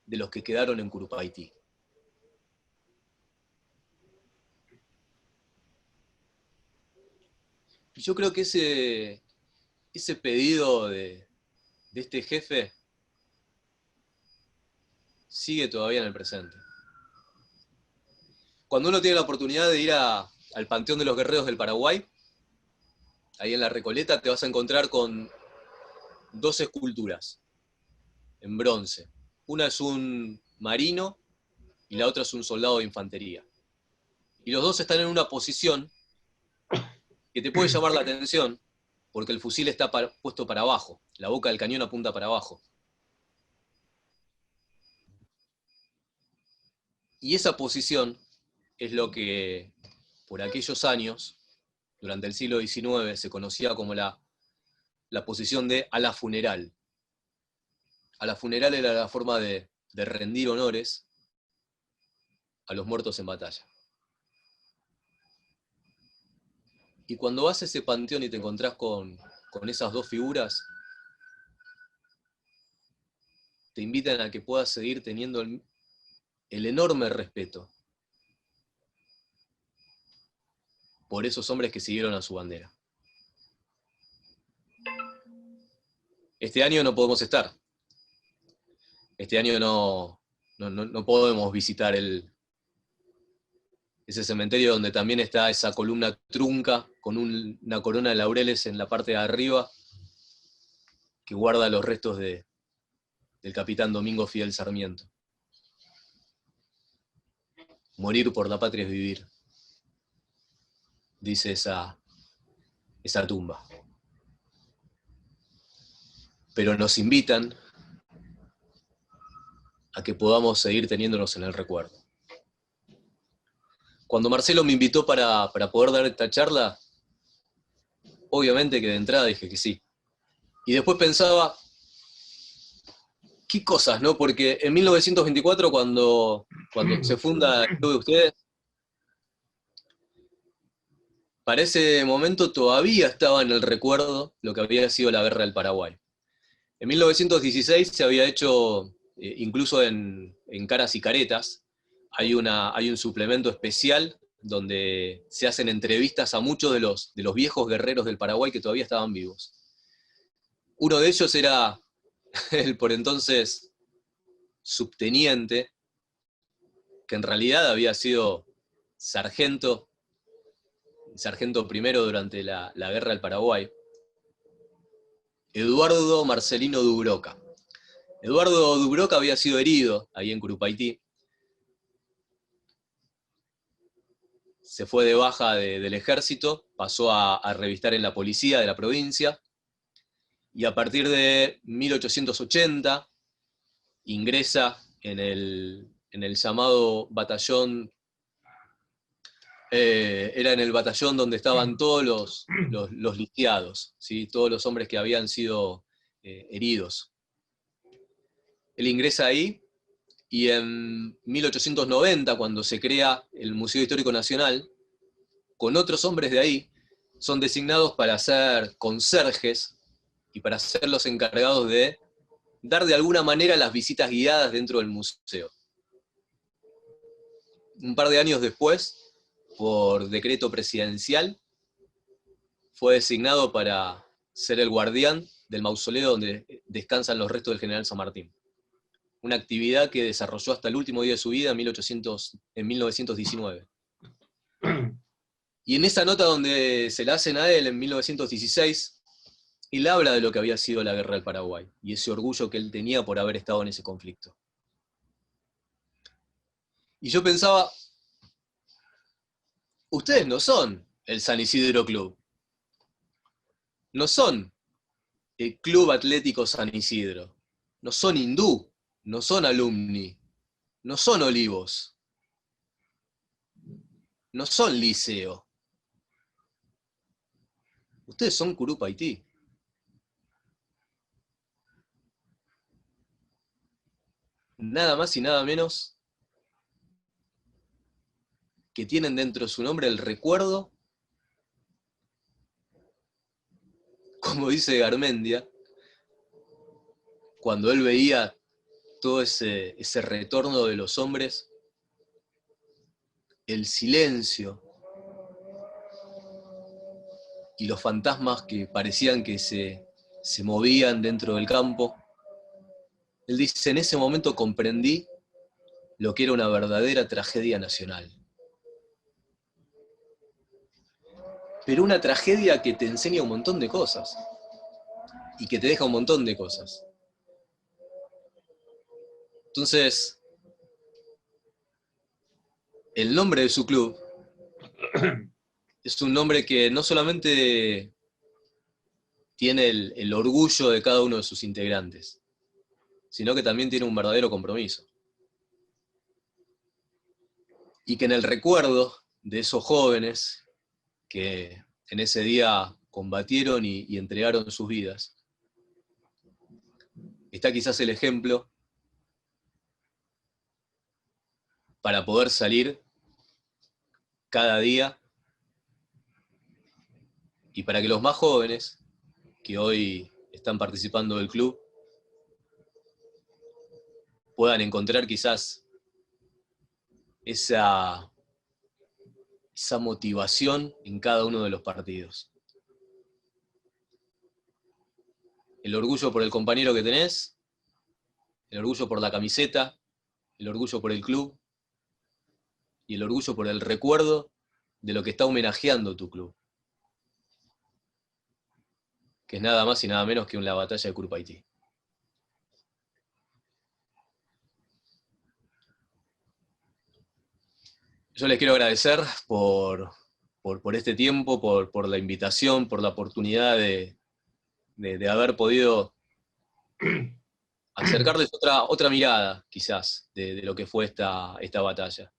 de los que quedaron en Curupaití. Y yo creo que ese pedido de este jefe sigue todavía en el presente. Cuando uno tiene la oportunidad de ir al Panteón de los Guerreros del Paraguay, ahí en la Recoleta te vas a encontrar con 2 esculturas en bronce. Una es un marino y la otra es un soldado de infantería. Y los dos están en una posición que te puede llamar la atención porque el fusil está puesto para abajo, la boca del cañón apunta para abajo. Y esa posición es lo que por aquellos años, durante el siglo XIX, se conocía como la posición de a la funeral. A la funeral era la forma de rendir honores a los muertos en batalla. Y cuando vas a ese panteón y te encontrás con esas 2 figuras, te invitan a que puedas seguir teniendo el enorme respeto por esos hombres que siguieron a su bandera. Este año no podemos estar. Este año no podemos visitar ese cementerio donde también está esa columna trunca con una corona de laureles en la parte de arriba que guarda los restos del capitán Domingo Fidel Sarmiento. Morir por la patria es vivir, dice esa tumba. Pero nos invitan a que podamos seguir teniéndonos en el recuerdo. Cuando Marcelo me invitó para poder dar esta charla, obviamente que de entrada dije que sí. Y después pensaba, ¿qué cosas, no? Porque en 1924, cuando se funda el club de ustedes, para ese momento todavía estaba en el recuerdo lo que había sido la Guerra del Paraguay. En 1916 se había hecho, incluso en Caras y Caretas, hay un suplemento especial donde se hacen entrevistas a muchos de los viejos guerreros del Paraguay que todavía estaban vivos. Uno de ellos era el por entonces subteniente, que en realidad había sido sargento primero durante la Guerra del Paraguay, Eduardo Marcelino Dubroca. Eduardo Dubroca había sido herido ahí en Curupaytí, se fue de baja del ejército, pasó a revistar en la policía de la provincia, y a partir de 1880 ingresa en el llamado batallón, era en el batallón donde estaban todos los lisiados, ¿sí? Todos los hombres que habían sido heridos. Él ingresa ahí, y en 1890, cuando se crea el Museo Histórico Nacional, con otros hombres de ahí, son designados para ser conserjes y para ser los encargados de dar de alguna manera las visitas guiadas dentro del museo. Un par de años después, por decreto presidencial, fue designado para ser el guardián del mausoleo donde descansan los restos del general San Martín. Una actividad que desarrolló hasta el último día de su vida en 1919. Y en esa nota donde se la hacen a él en 1916, él habla de lo que había sido la Guerra del Paraguay, y ese orgullo que él tenía por haber estado en ese conflicto. Y yo pensaba, ustedes no son el San Isidro Club, no son el Club Atlético San Isidro, no son hindú, no son alumni, no son olivos, no son liceo. Ustedes son Curupaytí. Nada más y nada menos que tienen dentro de su nombre el recuerdo, como dice Garmendia, cuando él veía todo ese retorno de los hombres, el silencio y los fantasmas que parecían que se movían dentro del campo. Él dice, en ese momento comprendí lo que era una verdadera tragedia nacional. Pero una tragedia que te enseña un montón de cosas, y que te deja un montón de cosas. Entonces, el nombre de su club es un nombre que no solamente tiene el orgullo de cada uno de sus integrantes, sino que también tiene un verdadero compromiso. Y que en el recuerdo de esos jóvenes que en ese día combatieron y entregaron sus vidas, está quizás el ejemplo para poder salir cada día y para que los más jóvenes que hoy están participando del club puedan encontrar quizás esa motivación en cada uno de los partidos. el orgullo por el compañero que tenés, el orgullo por la camiseta, el orgullo por el club, y el orgullo por el recuerdo de lo que está homenajeando tu club, que es nada más y nada menos que la batalla de Curupaytí. Yo les quiero agradecer por este tiempo, por la invitación, por la oportunidad de haber podido acercarles otra mirada, quizás, de lo que fue esta batalla.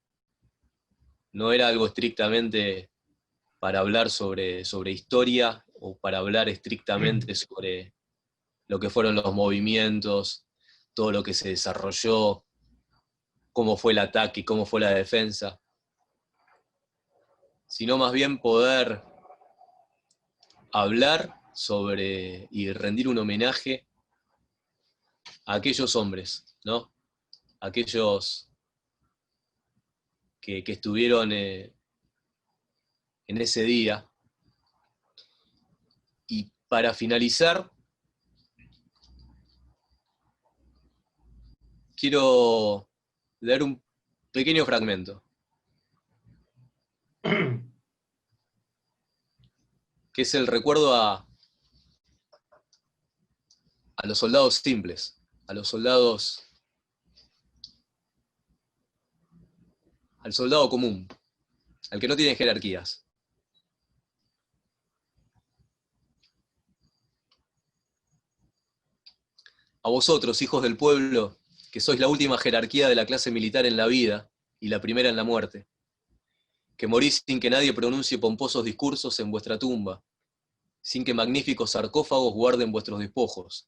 No era algo estrictamente para hablar sobre historia, o para hablar estrictamente sobre lo que fueron los movimientos, todo lo que se desarrolló, cómo fue el ataque, cómo fue la defensa, sino más bien poder hablar sobre y rendir un homenaje a aquellos hombres, ¿no? Aquellos que estuvieron en ese día. Y para finalizar, quiero leer un pequeño fragmento, que es el recuerdo a los soldados simples, al soldado común, al que no tiene jerarquías. A vosotros, hijos del pueblo, que sois la última jerarquía de la clase militar en la vida y la primera en la muerte, que morís sin que nadie pronuncie pomposos discursos en vuestra tumba, sin que magníficos sarcófagos guarden vuestros despojos,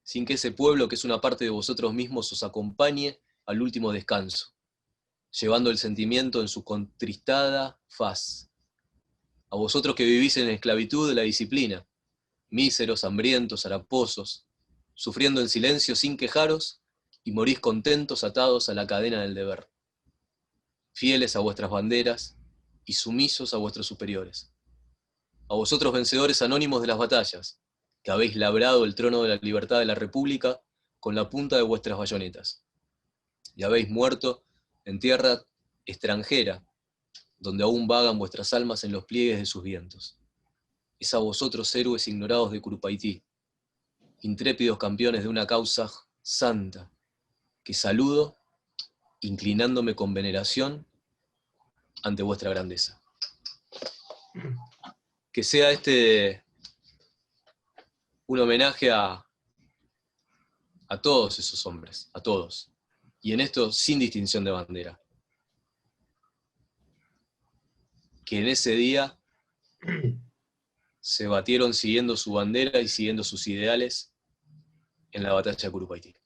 sin que ese pueblo que es una parte de vosotros mismos os acompañe al último descanso, llevando el sentimiento en su contristada faz. A vosotros que vivís en esclavitud de la disciplina, míseros, hambrientos, haraposos, sufriendo en silencio sin quejaros, y morís contentos atados a la cadena del deber, fieles a vuestras banderas y sumisos a vuestros superiores. A vosotros vencedores anónimos de las batallas, que habéis labrado el trono de la libertad de la República con la punta de vuestras bayonetas, y habéis muerto en tierra extranjera, donde aún vagan vuestras almas en los pliegues de sus vientos. Es a vosotros, héroes ignorados de Curupaytí, intrépidos campeones de una causa santa, que saludo, inclinándome con veneración ante vuestra grandeza. Que sea un homenaje a todos esos hombres, a todos, y en esto sin distinción de bandera, que en ese día se batieron siguiendo su bandera y siguiendo sus ideales en la batalla de Curupaytí.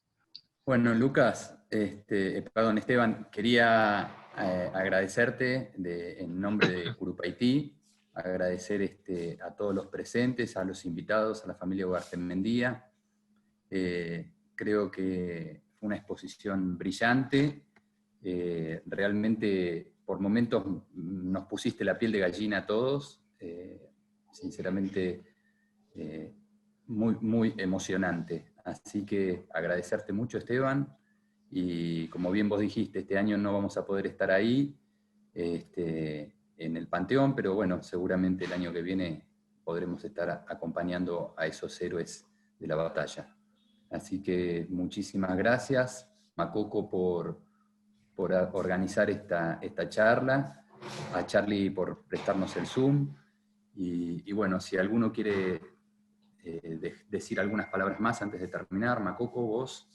Bueno, Lucas, perdón, Esteban, quería agradecerte en nombre de Curupaytí, agradecer a todos los presentes, a los invitados, a la familia Ugartebendía. Creo que fue una exposición brillante. Realmente, por momentos, nos pusiste la piel de gallina a todos. Sinceramente, muy, muy emocionante. Así que agradecerte mucho, Esteban, y como bien vos dijiste, este año no vamos a poder estar ahí en el Panteón, pero bueno, seguramente el año que viene podremos estar acompañando a esos héroes de la batalla. Así que muchísimas gracias, Macoco, por organizar esta charla, a Charlie por prestarnos el Zoom, y bueno, si alguno quiere decir algunas palabras más antes de terminar. Macoco, vos.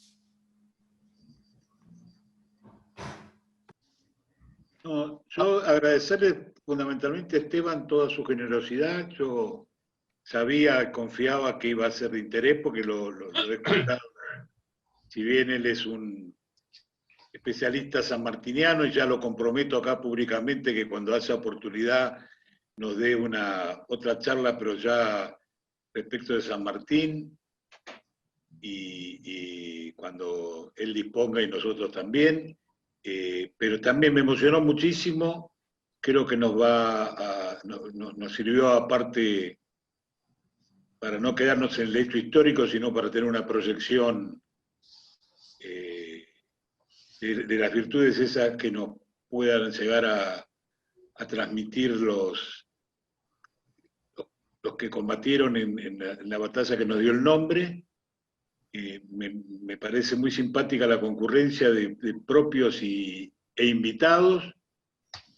No, yo agradecerle fundamentalmente a Esteban toda su generosidad. Yo sabía, confiaba que iba a ser de interés porque lo he escuchado. Si bien él es un especialista sanmartiniano, y ya lo comprometo acá públicamente que cuando haya oportunidad nos dé otra charla, pero ya respecto de San Martín, y cuando él disponga y nosotros también. Pero también me emocionó muchísimo, creo que nos sirvió aparte para no quedarnos en el hecho histórico, sino para tener una proyección de las virtudes esas que nos puedan llegar a transmitir los que combatieron en la batalla que nos dio el nombre. Me parece muy simpática la concurrencia de propios e invitados.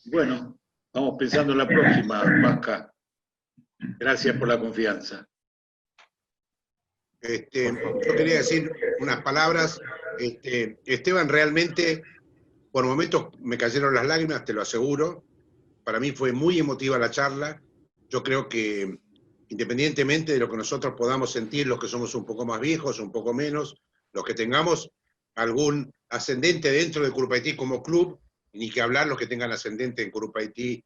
Bueno, vamos pensando en la próxima, Vasca. Gracias por la confianza. Yo quería decir unas palabras. Esteban, realmente, por momentos me cayeron las lágrimas, te lo aseguro. Para mí fue muy emotiva la charla. Yo creo que, independientemente de lo que nosotros podamos sentir, los que somos un poco más viejos, un poco menos, los que tengamos algún ascendente dentro de Curupaytí como club, ni que hablar los que tengan ascendente en Curupaytí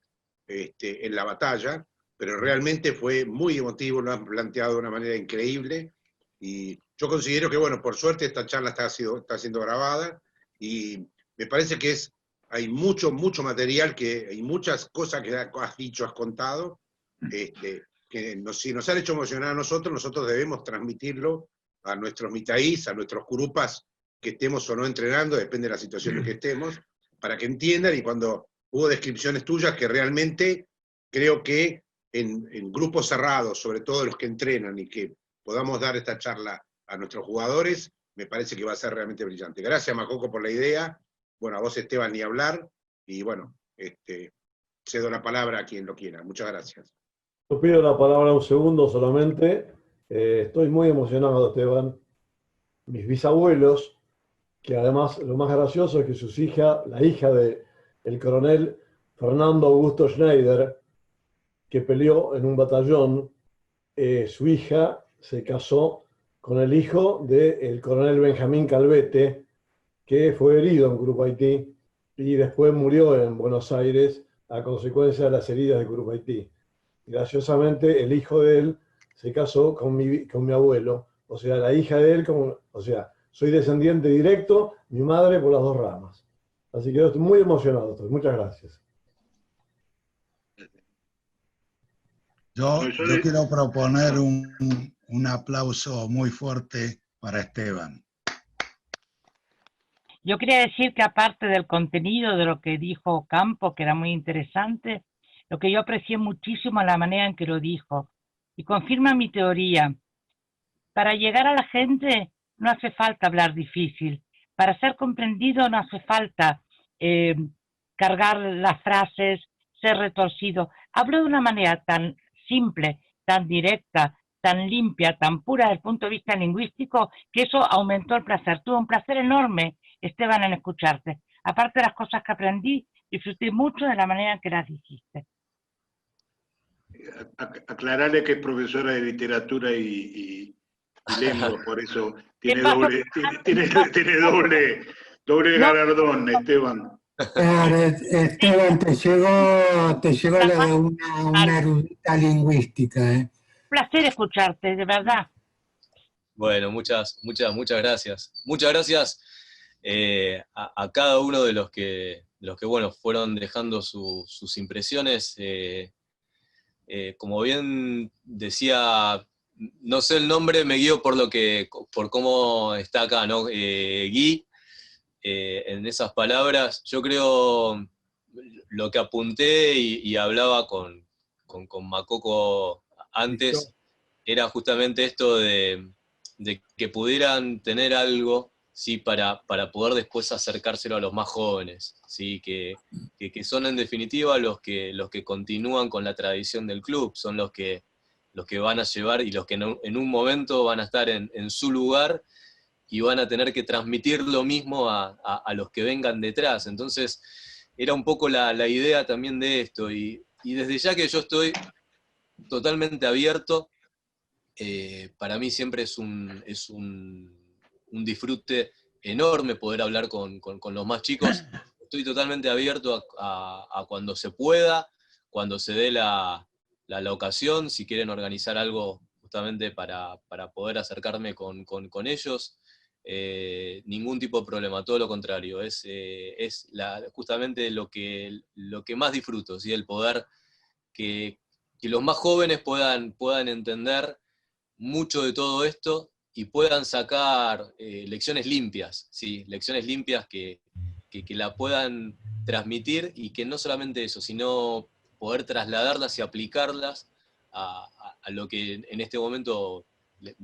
en la batalla, pero realmente fue muy emotivo, lo han planteado de una manera increíble. Y yo considero que, bueno, por suerte esta charla está siendo grabada y me parece que hay mucho material, hay muchas cosas que has dicho, has contado, que si nos han hecho emocionar a nosotros debemos transmitirlo a nuestros mitaís, a nuestros curupas que estemos o no entrenando, depende de la situación en que estemos, para que entiendan. Y cuando hubo descripciones tuyas, que realmente creo que en grupos cerrados, sobre todo los que entrenan, y que podamos dar esta charla a nuestros jugadores, me parece que va a ser realmente brillante. Gracias, Macoco, por la idea. Bueno, a vos, Esteban, ni hablar. Y bueno, cedo la palabra a quien lo quiera. Muchas gracias. Yo pido la palabra un segundo solamente. Estoy muy emocionado, Esteban. Mis bisabuelos, que además lo más gracioso es que la hija del coronel Fernando Augusto Schneider, que peleó en un batallón, su hija se casó con el hijo del coronel Benjamín Calvete, que fue herido en Curupaytí y después murió en Buenos Aires a consecuencia de las heridas de Curupaytí. Graciosamente, el hijo de él se casó con mi abuelo, o sea, la hija de él, o sea, soy descendiente directo, mi madre por las dos ramas. Así que estoy muy emocionado. Muchas gracias. Yo quiero proponer un aplauso muy fuerte para Esteban. Yo quería decir que aparte del contenido de lo que dijo Campo, que era muy interesante, lo que yo aprecié muchísimo es la manera en que lo dijo. Y confirma mi teoría. Para llegar a la gente no hace falta hablar difícil. Para ser comprendido no hace falta cargar las frases, ser retorcido. Hablo de una manera tan simple, tan directa, tan limpia, tan pura desde el punto de vista lingüístico, que eso aumentó el placer. Tuve un placer enorme, Esteban, en escucharte. Aparte de las cosas que aprendí, disfruté mucho de la manera en que las dijiste. Aclararle que es profesora de literatura y lengua, por eso tiene doble galardón, Esteban. Esteban, te llegó una erudita lingüística. Un placer escucharte, de verdad. Bueno, muchas gracias. Muchas gracias a cada uno de los que bueno, fueron dejando sus impresiones. Como bien decía, no sé el nombre, me guío por cómo está acá, ¿no? Guy, en esas palabras, yo creo lo que apunté y hablaba con Macoco antes, era justamente esto de que pudieran tener algo, ¿sí? para poder después acercárselo a los más jóvenes, ¿sí? que son en definitiva los que continúan con la tradición del club, son los que van a llevar y los que en un momento van a estar en su lugar y van a tener que transmitir lo mismo a los que vengan detrás. Entonces, era un poco la idea también de esto, y desde ya que yo estoy totalmente abierto, para mí siempre es un disfrute enorme poder hablar con los más chicos. Estoy totalmente abierto a cuando se pueda, cuando se dé la ocasión, si quieren organizar algo justamente para poder acercarme con ellos, ningún tipo de problema, todo lo contrario, es justamente lo que más disfruto, ¿sí? El poder que los más jóvenes puedan entender mucho de todo esto y puedan sacar lecciones limpias, ¿sí? Lecciones limpias que la puedan transmitir y que no solamente eso, sino poder trasladarlas y aplicarlas a lo que en este momento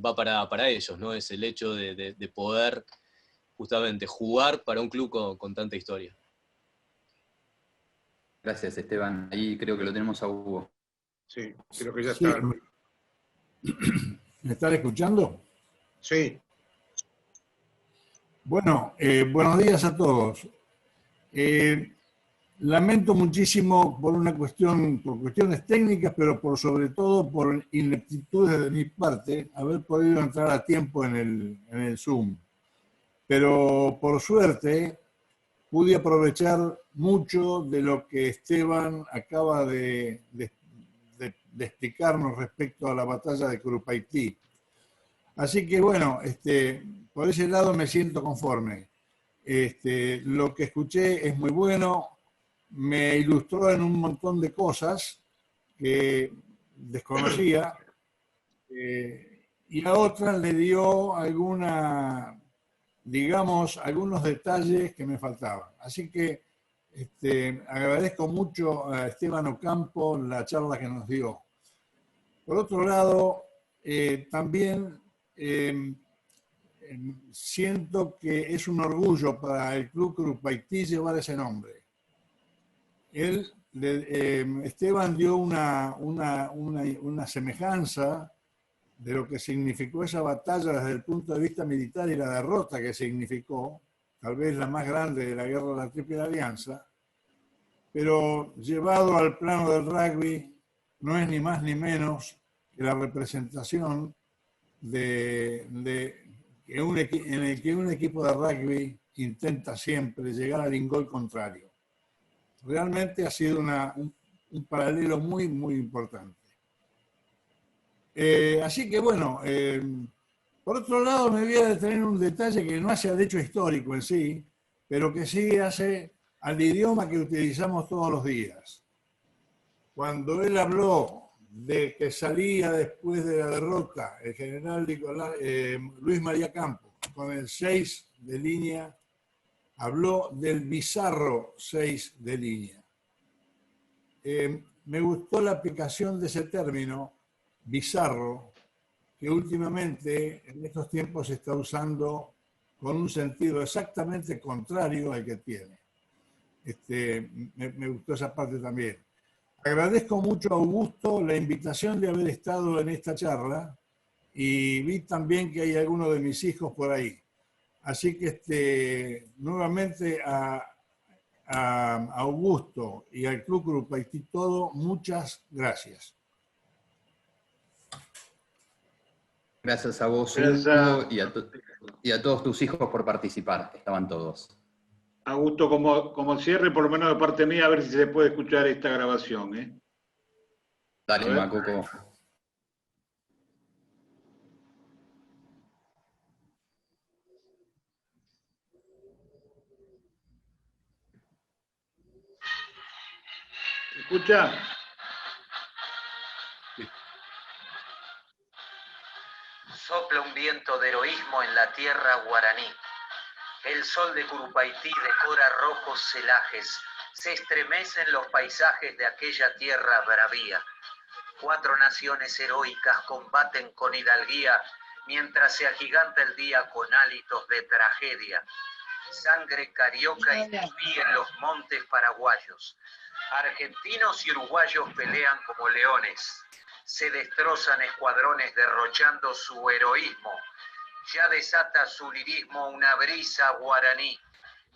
va para ellos, ¿no? Es el hecho de poder justamente jugar para un club con tanta historia. Gracias, Esteban. Ahí creo que lo tenemos a Hugo. Sí, creo que ya Sí. está. ¿Me están escuchando? Sí, Bueno, buenos días a todos. Lamento muchísimo por cuestiones técnicas, pero sobre todo por ineptitudes de mi parte, haber podido entrar a tiempo en el Zoom. Pero por suerte pude aprovechar mucho de lo que Esteban acaba de explicarnos respecto a la batalla de Curupaytí. Así que bueno, por ese lado me siento conforme. Lo que escuché es muy bueno, me ilustró en un montón de cosas que desconocía, y a otras le dio algunos detalles que me faltaban. Así que agradezco mucho a Esteban Ocampo la charla que nos dio. Por otro lado, también siento que es un orgullo para el Club Curupaytí llevar ese nombre. Esteban dio una semejanza de lo que significó esa batalla desde el punto de vista militar y la derrota que significó, tal vez la más grande de la guerra de la Triple Alianza, pero llevado al plano del rugby no es ni más ni menos que la representación en el que un equipo de rugby intenta siempre llegar al ingol contrario. Realmente ha sido un paralelo muy, muy importante. Así que bueno, por otro lado me voy a detener en un detalle que no hace al hecho histórico en sí, pero que sí hace al idioma que utilizamos todos los días. Cuando él habló de que salía después de la derrota el general Luis María Campos con el 6 de línea, habló del bizarro 6 de línea. Me gustó la aplicación de ese término, bizarro, que últimamente en estos tiempos se está usando con un sentido exactamente contrario al que tiene. Me gustó esa parte también. Agradezco mucho a Augusto la invitación de haber estado en esta charla y vi también que hay algunos de mis hijos por ahí. Así que nuevamente a Augusto y al Club Curupaytí todo, muchas gracias. Gracias a vos, Gracias. Hugo, y a todos tus hijos por participar. Estaban todos. Augusto, como cierre, por lo menos de parte mía, a ver si se puede escuchar esta grabación. Dale, Macoco. ¿Se escucha? Sopla un viento de heroísmo en la tierra guaraní. El sol de Curupaytí decora rojos celajes. Se estremecen los paisajes de aquella tierra bravía. 4 naciones heroicas combaten con hidalguía, mientras se agiganta el día con hálitos de tragedia. Sangre carioca y tupí en los montes paraguayos. Argentinos y uruguayos pelean como leones. Se destrozan escuadrones derrochando su heroísmo. Ya desata su lirismo una brisa guaraní,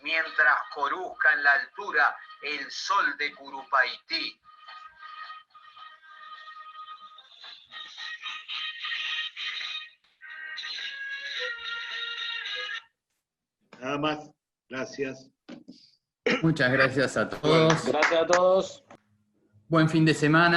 mientras coruzca en la altura el sol de Curupaytí. Nada más. Gracias. Muchas gracias a todos. Gracias a todos. Buen fin de semana.